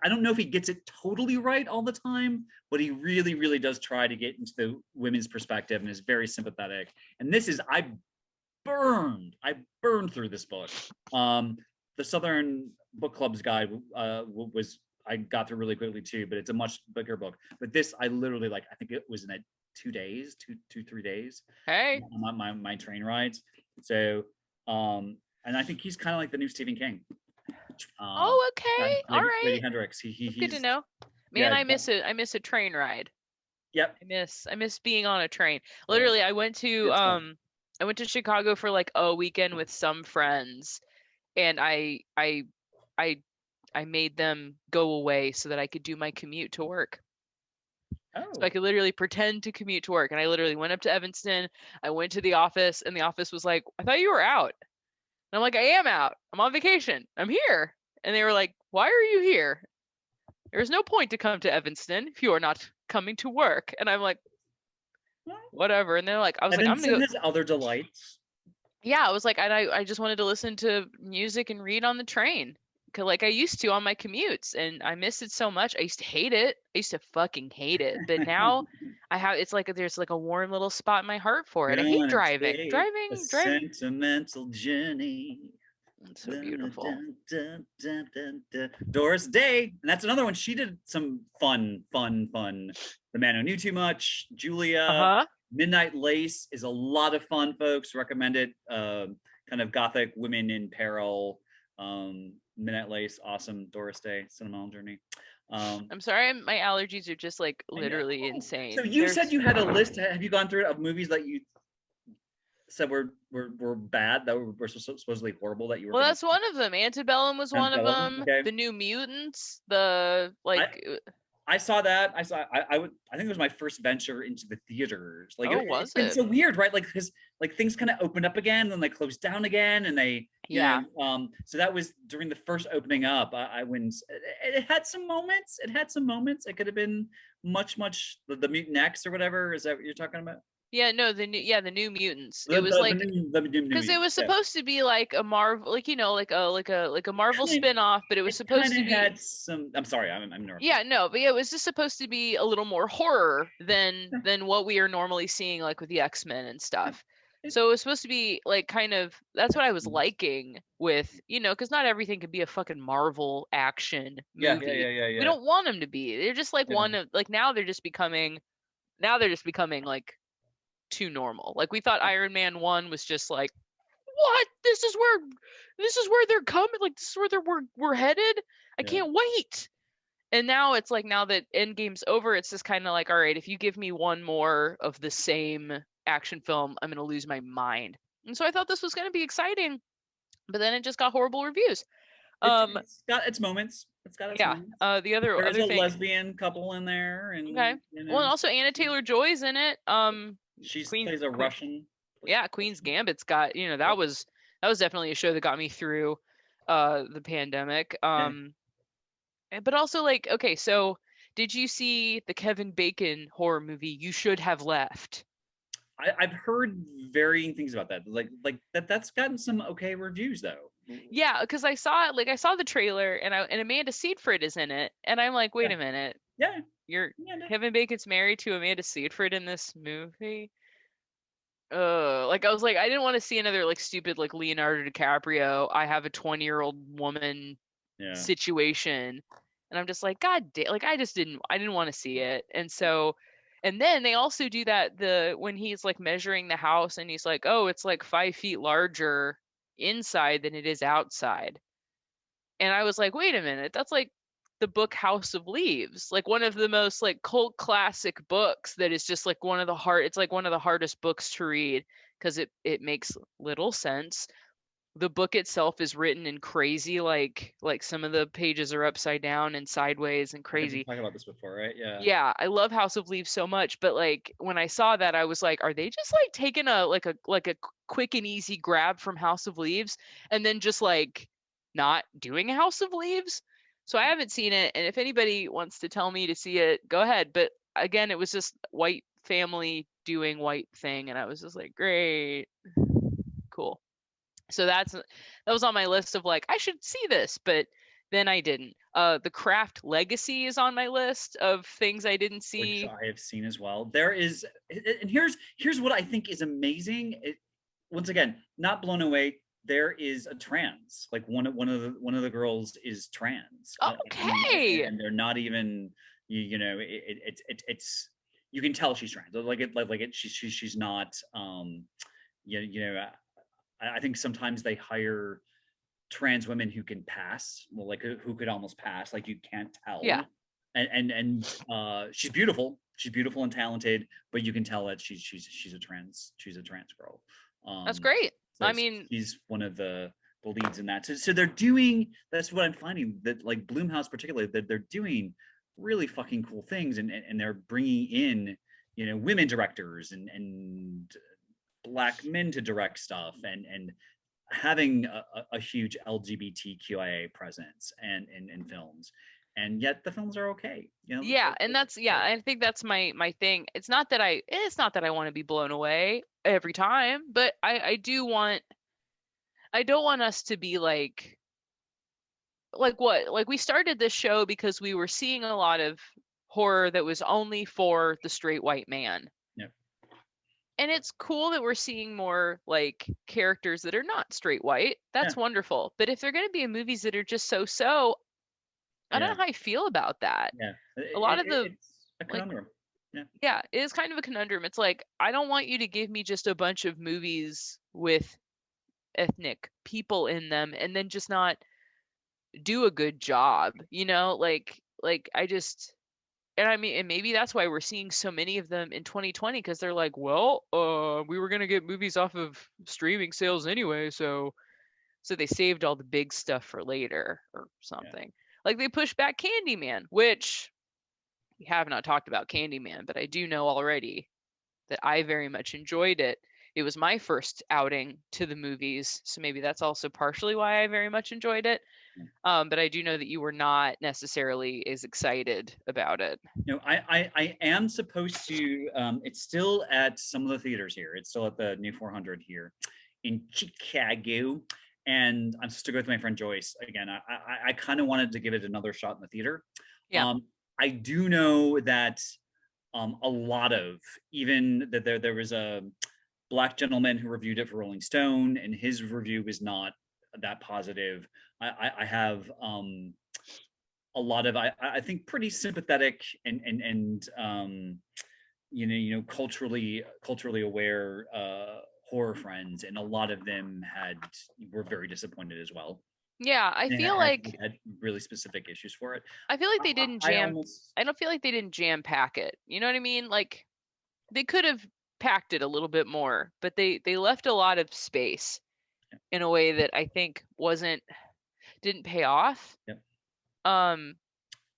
I don't know if he gets it totally right all the time, but he really, really does try to get into the women's perspective and is very sympathetic. And this is, I burned through this book. The Southern Book Club's Guide was, I got through really quickly too, but it's a much bigger book. But this, I literally, like, I think it was in 3 days. Hey, my train rides. So, and I think he's kind of like the new Stephen King. Okay, all right. Grady Hendrix. He's good to know. Man, yeah, I miss a train ride. Yep. I miss being on a train. Literally, yeah. I went to Chicago for like a weekend with some friends, and I made them go away so that I could do my commute to work. Oh. So I could literally pretend to commute to work. And I literally went up to Evanston. I went to the office, and the office was like, I thought you were out. And I'm like, I am out. I'm on vacation. I'm here. And they were like, why are you here? There's no point to come to Evanston if you are not coming to work. And I'm like, whatever. And they're like, I was like, I'm gonna go. Has other delights. Yeah, I was like, I just wanted to listen to music and read on the train, like I used to on my commutes, and I miss it so much. I used to hate it. I used to fucking hate it. But now it's like there's like a warm little spot in my heart for it. I hate driving. Driving. Sentimental journey. It's so beautiful. Doris Day, and that's another one. She did some fun. The Man Who Knew Too Much. Julia. Midnight Lace is a lot of fun, folks. Recommend it. Kind of gothic women in peril. Midnight Lace, awesome. Doris Day, Sentimental Journey. I'm sorry, my allergies are just like literally insane. So you said you had a list. Have you gone through it of movies that you said were bad, that were supposedly horrible, that you were? Well, that's one of them. Antebellum was one of them. Okay. The New Mutants. I saw that. I think it was my first venture into the theaters. Like, was it? It's so weird, right? Like, because like things kind of opened up again, and then they closed down again, and they so that was during the first opening up. I went. It had some moments. It could have been much the Mutant X or whatever. Is that what you're talking about? Yeah, no, the New Mutants. It was like because it was supposed to be like a Marvel, like like a Marvel spin-off, but it was supposed to be. Had some. I'm sorry, I'm nervous. Yeah, no, but it was just supposed to be a little more horror than what we are normally seeing, like with the X-Men and stuff. So it was supposed to be like kind of that's what I was liking with, you know, because not everything could be a fucking Marvel action Yeah, movie. We yeah. don't want them to be. They're just like one of like now they're just becoming like too normal. Like we thought Iron Man 1 was just like what? This is where they're coming. Like this is where we're headed. I Yeah. can't wait. And now it's like now that Endgame's over, it's just kind of like, all right, if you give me one more of the same action film, I'm gonna lose my mind. And so I thought this was gonna be exciting, but then it just got horrible reviews. Um, It's got its moments. It's got its yeah. moments. The There is other a thing, lesbian couple in there, okay. and Well, and also Anna Taylor-Joy's in it. she Queen, plays a Queen, Russian. yeah, Queen's Gambit's got, you know, that was definitely a show that got me through the pandemic. Yeah. But also like, okay, so did you see the Kevin Bacon horror movie You Should Have Left? I've heard varying things about that. Like that's gotten some okay reviews though. Yeah, because I saw it, like I saw the trailer and Amanda Seyfried is in it, and I'm like, wait Yeah. a minute, Yeah. you're Yeah. No. Kevin Bacon's married to Amanda Seyfried in this movie? Like I was like, I didn't want to see another like stupid like Leonardo DiCaprio, I have a 20-year-old woman Yeah. situation. And I'm just like, God damn, like I didn't want to see it. And so, and then they also do that when he's like measuring the house and he's like, oh, it's like 5 feet larger inside than it is outside. And I was like, wait a minute, that's like the book House of Leaves, like one of the most like cult classic books that is just like it's like one of the hardest books to read because it makes little sense. The book itself is written in crazy like some of the pages are upside down and sideways and I think we crazy. talked about this before, right? Yeah. Yeah, I love House of Leaves so much, but like when I saw that I was like, are they just like taking a quick and easy grab from House of Leaves and then just like not doing House of Leaves? So I haven't seen it, and if anybody wants to tell me to see it, go ahead. But again, it was just white family doing white thing and I was just like, great. Cool. So that was on my list of like I should see this, but then I didn't. The Craft Legacy is on my list of things I didn't Which see. I have seen as well. There is, and here's what I think is amazing. Once again, not blown away. There is a trans. Like one of the girls is trans, Okay. and they're not even you know it's you can tell she's trans. She's not you know I think sometimes they hire trans women who can pass, well, like who could almost pass, like you can't Yeah, tell. And she's beautiful and talented, but you can tell that she's a trans girl. that's Um, great. so I mean, she's one of the leads in that. So they're doing, that's what I'm finding, that like Bloomhouse particularly, that they're doing really fucking cool things, and they're bringing in women directors and black men to direct stuff, and having a huge LGBTQIA presence and in films, and yet the films are okay. yeah, and that's yeah, I think that's my thing. It's not that I want to be blown away every time, but I don't want us to be like what? Like we started this show because we were seeing a lot of horror that was only for the straight white man. Yeah. And it's cool that we're seeing more like characters that are not straight white. Yeah. That's wonderful. But if they're going to be in movies that are just so, I don't Yeah. know how I feel about that. Yeah. A lot of the It's a like, conundrum. Yeah. yeah, it is kind of a conundrum. It's like I don't want you to give me just a bunch of movies with ethnic people in them and then just not do a good job, you know? Like I just and I mean, and maybe that's why we're seeing so many of them in 2020 because they're like, well, we were gonna get movies off of streaming sales anyway, so they saved all the big stuff for later or Yeah. something. Like they pushed back Candyman, which we have not talked about Candyman, but I do know already that I very much enjoyed it. It was my first outing to the movies, so maybe that's also partially why I very much enjoyed it. But I do know that you were not necessarily as excited about it. I am supposed to. It's still at some of the theaters here. It's still at the New 400 here in Chicago, and I'm supposed to go with my friend Joyce again. I kind of wanted to give it another shot in the theater. Yeah. I do know that a lot of, even that there was a black gentleman who reviewed it for Rolling Stone, and his review was not that positive. I have a lot of I think pretty sympathetic and culturally aware horror friends, and a lot of them were very disappointed as well. Yeah, I They feel like had really specific issues for it. I feel like they didn't jam. almost I don't feel like they didn't jam pack it. You know what I mean? Like they could have packed it a little bit more, but they left a lot of space in a way that I think didn't pay off. Yep.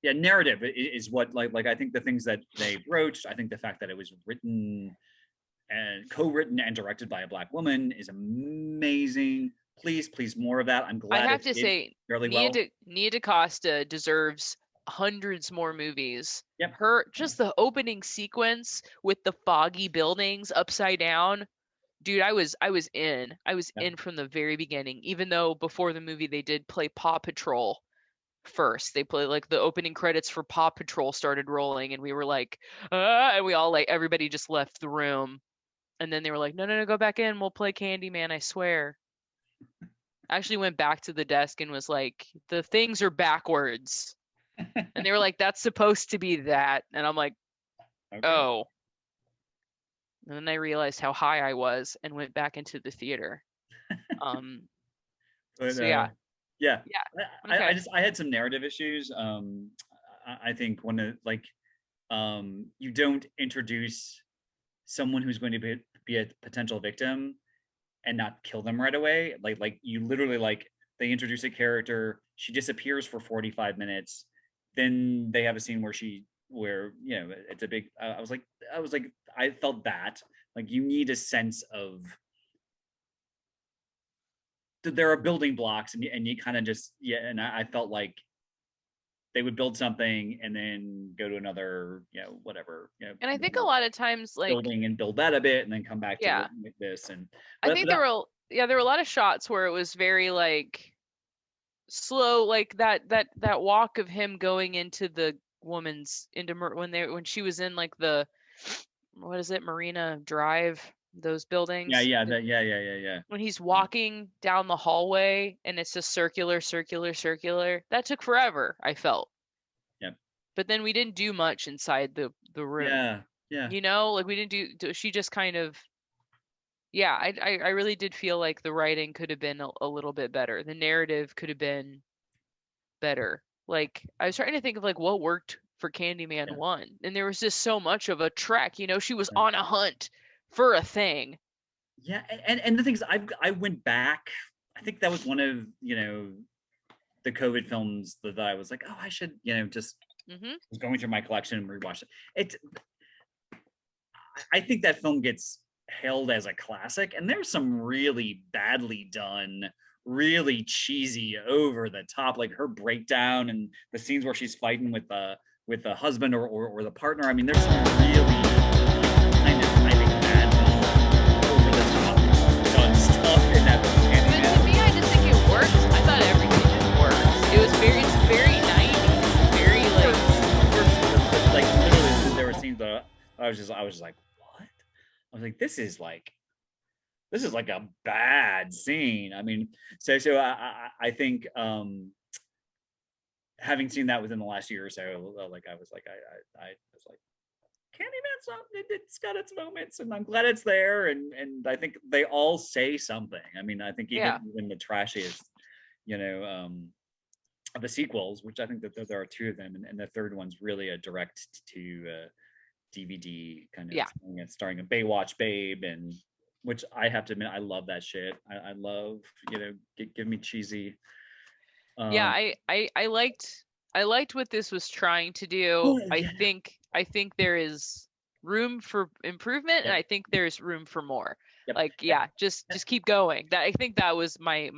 Yeah, narrative is what like I think the things that they broached. I think the fact that it was written and co-written and directed by a black woman is amazing. Please more of that. I'm glad. I have to say, fairly Nia DaCosta deserves hundreds more movies. Yep. Just the opening sequence with the foggy buildings upside down. Dude, I was in. I was in from the very beginning, even though before the movie they did play Paw Patrol first. They played like the opening credits for Paw Patrol started rolling, and we were like, and we all like everybody just left the room. And then they were like, no, go back in. We'll play Candyman, I swear. I actually went back to the desk and was like, the things are backwards. And they were like, that's supposed to be that. And I'm like, okay. Oh. And then I realized how high I was and went back into the theater. But, so yeah. Yeah. Okay. I had some narrative issues. I think you don't introduce someone who's going to be a potential victim and not kill them right away. Like you literally they introduce a character, she disappears for 45 minutes, then they have a scene where it's a big. I was like I felt that like you need a sense of there are building blocks and you kind of just and I felt like they would build something and then go to another, whatever. And I think a lot of times building and build that a bit and then come back to this. And I think there were a lot of shots where it was very slow, like that walk of him going into the woman's when she was in like the what is it, Marina Drive, those buildings. Yeah. When he's walking down the hallway and it's just circular. That took forever, I felt. Yeah. But then we didn't do much inside the room. Yeah. We didn't do. She just kind of. Yeah, I really did feel like the writing could have been a little bit better. The narrative could have been better. Like I was trying to think of what worked for Candyman 1, and there was just so much of a trek. She was on a hunt for a thing. Yeah, and the thing is, I went back. I think that was one of the COVID films that I was like, oh, I should just was going through my collection and rewatch it. I think that film gets hailed as a classic, and there's some really badly done, really cheesy, over the top, like her breakdown and the scenes where she's fighting with the husband or the partner. I mean, there's some really kind of, I think, badly over the top done stuff in that movie. But to me, I just think it works. I thought everything just works. It was very 90s, very like literally there were scenes that I was just like, what? I was like, this is like a bad scene. I mean, so I think having seen that within the last year or so, I was like, Candyman's not, it's got its moments, and I'm glad it's there, and I think they all say something. I mean, I think even the trashiest, of the sequels, which I think that there are two of them, and the third one's really a direct to DVD kind of starring a Baywatch babe, and which I have to admit, I love that shit. I love, give me cheesy. I liked what this was trying to do. I think there is room for improvement, and I think there's room for more. Just keep going. I think that was my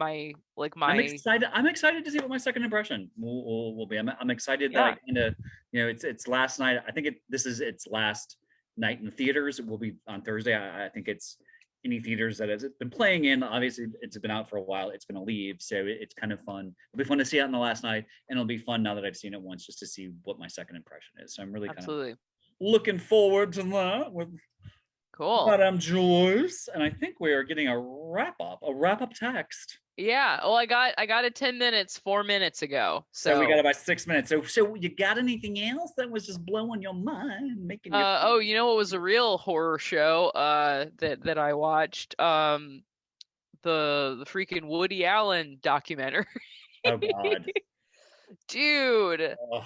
I'm excited to see what my second impression will be. I'm excited that I kind of, it's last night. I think this is its last night in theaters. It will be on Thursday. I think it's any theaters that it's been playing in. Obviously, it's been out for a while. It's going to leave, so it's kind of fun. It'll be fun to see it on the last night, and it'll be fun now that I've seen it once, just to see what my second impression is. So I'm really kind of looking forward to that. Cool. Madame Joyce, and I think we are getting a wrap up text. Yeah. Well, I got it 10 minutes, 4 minutes ago. So we got about 6 minutes. So you got anything else that was just blowing your mind, making you? Oh, you know what was a real horror show? That I watched. The freaking Woody Allen documentary. Oh God, Dude, ugh.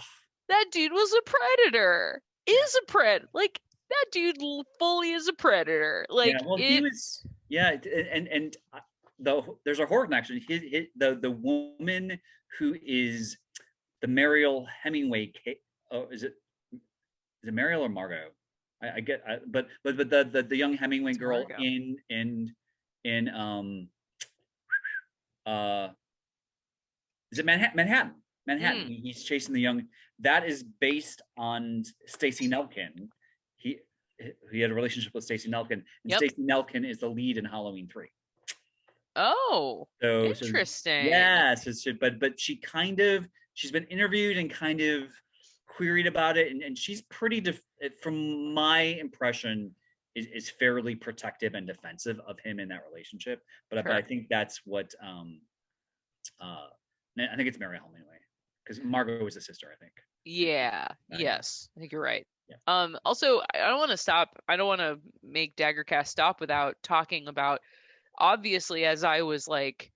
that dude was a predator. Is a pred like that dude fully is a predator. Like Yeah. Well, he was. Yeah, and there's a horror connection. The woman who is the Mariel Hemingway. Oh, is it Mariel or Margot? I get, but the young Hemingway girl Margot. in uh is it Manhattan? He's chasing the young. That is based on Stacey Nelkin. He had a relationship with Stacey Nelkin, and Yep. Stacey Nelkin is the lead in Halloween 3. Oh, So interesting. yeah, but she's been interviewed and kind of queried about it, and she's pretty from my impression is fairly protective and defensive of him in that relationship. But I think that's what I think it's Mary Hemingway, because Margot was a sister, I think. Yeah. Yes. I think you're right. Yeah. Also, I don't want to stop. I don't want to make Daggercast stop without talking about, obviously, as I was like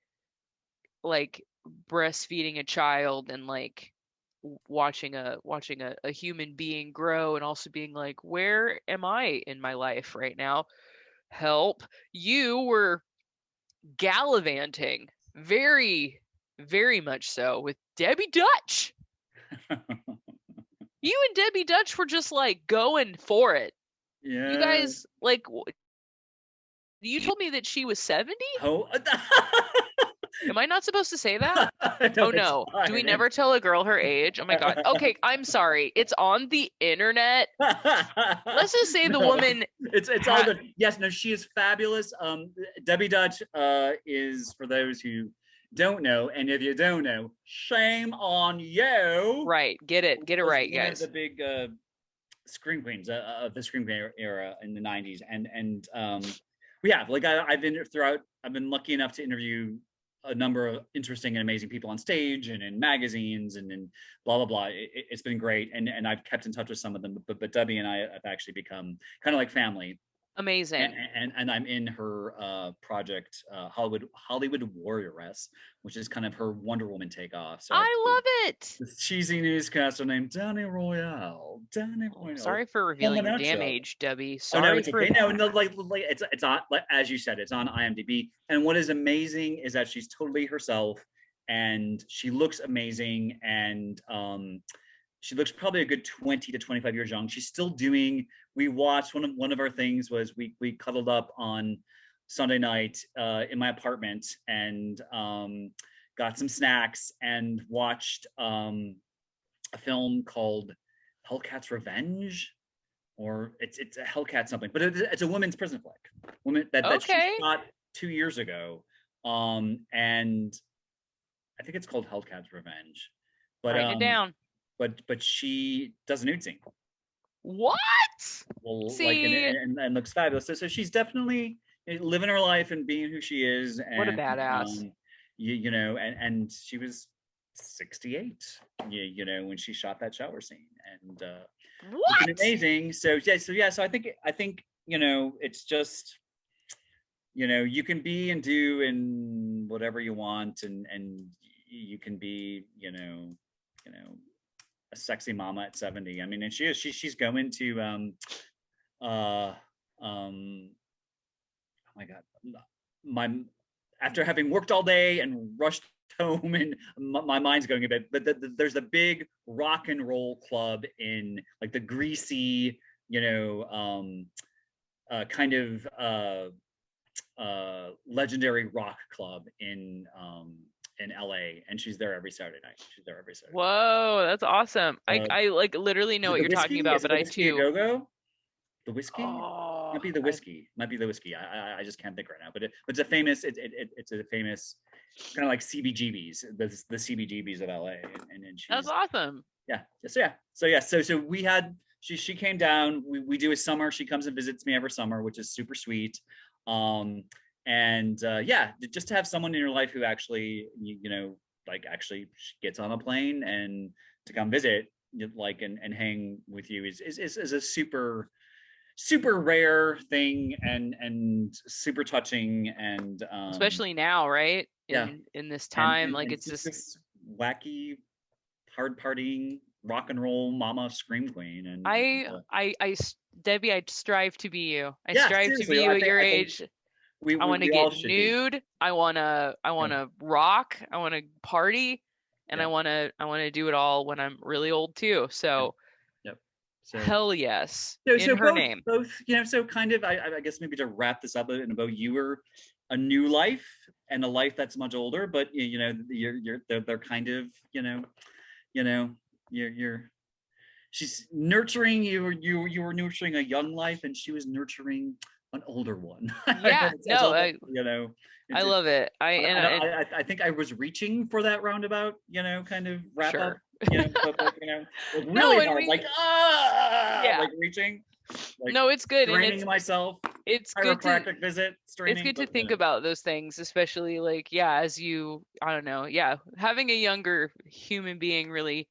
breastfeeding a child and like watching a human being grow, and also being like, where am I in my life right now? Help. You were gallivanting very, very much so with Debbie Dutch. You and Debbie Dutch were just like going for it. Yeah. You guys, like, you told me that she was 70? Oh. Am I not supposed to say that? No, oh no. Do we never tell a girl her age? Oh my God. Okay, I'm sorry. It's on the internet. Let's just say the woman. It's all good. Yes, no, she is fabulous. Debbie Dutch is, for those who don't know, and if you don't know, shame on you. Right. Get it right, one guys. of the big scream queens of the scream queen era in the 90s, and yeah, like I've been lucky enough to interview a number of interesting and amazing people on stage and in magazines and in blah blah blah. It's been great, and I've kept in touch with some of them. But Debbie and I have actually become kind of like family. Amazing. And I'm in her project, Hollywood Warrioress, which is kind of her Wonder Woman takeoff. So I love it. this cheesy newscaster named Danny Royale. Sorry for revealing your damn age, Debbie. Sorry. Oh, no, it's okay. No, like it's on, like, as you said, it's on IMDb. And what is amazing is that she's totally herself, and she looks amazing, and she looks probably a good 20 to 25 years young. She's still doing. We watched one of our things was we cuddled up on Sunday night in my apartment and got some snacks and watched a film called Hellcat's Revenge, or it's a Hellcat something, but it's a women's prison flick. That she shot 2 years ago, and I think it's called Hellcat's Revenge. But write it down. But she does a nude scene. What? Well, see, like, and looks fabulous. So she's definitely living her life and being who she is. And, what a badass. You know, and she was 68. You know, when she shot that shower scene, and what? Amazing. So I think you know, it's just, you know, you can be and do and whatever you want, and you can be, you know, a sexy mama at 70. I mean, and she's going to oh my God, after having worked all day and rushed home, and my mind's going a bit, but there's a big rock and roll club in, like, the greasy, you know, kind of legendary rock club in LA, and she's there every Saturday night. Whoa, that's awesome. I like literally know what you're talking about, but I too. Go-go? The whiskey? Might be the whiskey. I just can't think right now. But it's a famous. It's a famous kind of like CBGBs. The CBGBs of LA. And that's awesome. Yeah. So we had. she came down. We do a summer. She comes and visits me every summer, which is super sweet. And yeah, just to have someone in your life who actually, you know, like actually gets on a plane and to come visit, like and hang with you is a super rare thing and super touching and especially now, right? Yeah, In this time, like and it's just just this wacky, hard partying rock and roll mama scream queen. And Debbie, I strive to be you. I yeah, strive to be seriously, you at your I think age. I want to we all get should be. nude. I wanna rock. I wanna party, and Yeah, I wanna do it all when I'm really old too. yeah, So yep. So hell yes, so in so her name. both you know, so kind of I guess maybe to wrap this up in about you were a new life and a life that's much older, but you know they're kind of you know you're she's nurturing you. You were nurturing a young life, and she was nurturing an older one. Yeah, It's no, all, you know. I love it. I think I was reaching for that roundabout, you know, kind of wrap up, Sure. you know, but you know, like No, really and hard, like yeah. like reaching, like No, it's good, and straining myself. it's good to Chiropractic visit, straining. it's good to But, think about those things, especially like, yeah, as you, I don't know, yeah, having a younger human being really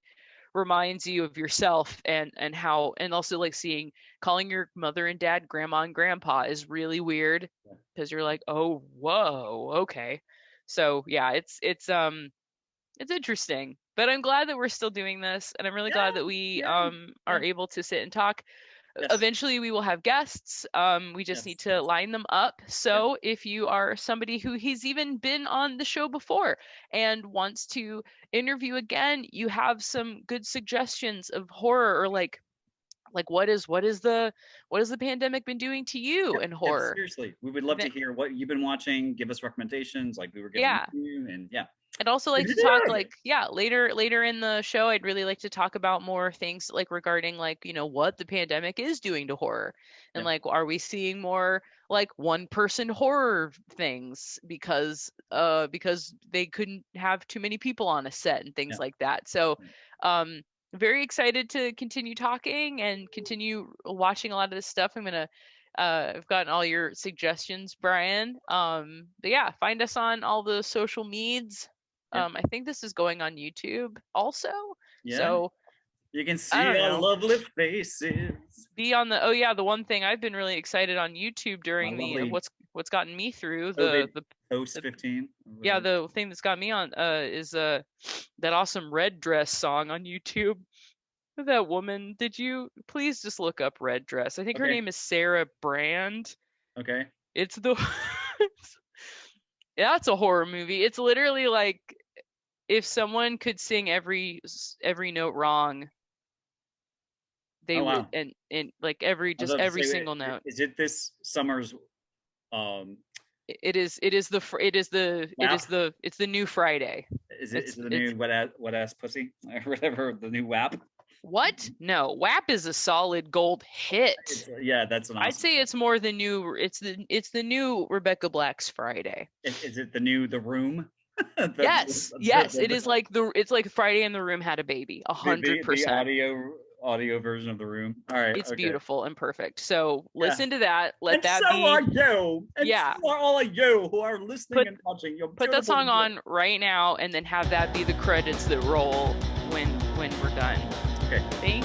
reminds you of yourself and how, and also like calling your mother and dad grandma and grandpa is really weird because you're like, oh, whoa, okay. So yeah, it's interesting, but I'm glad that we're still doing this, and I'm really glad that we are able to sit and talk. Yes. Eventually we will have guests. We just need to line them up. So if you are somebody who has even been on the show before and wants to interview again, you have some good suggestions of horror, or like what is the pandemic been doing to you in horror? Seriously, we would love to hear what you've been watching. Give us recommendations, like we were giving you, and I'd also like to talk later in the show. I'd really like to talk about more things like regarding like, you know, what the pandemic is doing to horror, and like, are we seeing more like one person horror things because they couldn't have too many people on a set and things like that. So very excited to continue talking and continue watching a lot of this stuff. I've gotten all your suggestions, Brian. But yeah, find us on all the social medias. I think this is going on YouTube also. So you can see our lovely faces. Be on the the one thing I've been really excited on YouTube during what's gotten me through the post 15. Yeah, the thing that's got me on is that awesome Red Dress song on YouTube. That woman, did you please just look up Red Dress? I think her name is Sarah Brand. Okay. It's the yeah, it's a horror movie. It's literally like if someone could sing every note wrong, they would, and like every single note. Is it this summer's it's the new Friday. Is it the new wet ass pussy or whatever, the new WAP? What? No, WAP is a solid gold hit. That's an awesome I'd say it's more the new. It's the new Rebecca Black's Friday. Is it the new The Room? Yes, it is like it's like Friday in the Room had a baby. 100%. The audio version of The Room. All right, it's beautiful and perfect. So listen to that. Are you. And so are all of you who are listening and watching. Put that song on right now, and then have that be the credits that roll when we're done. Okay. Thank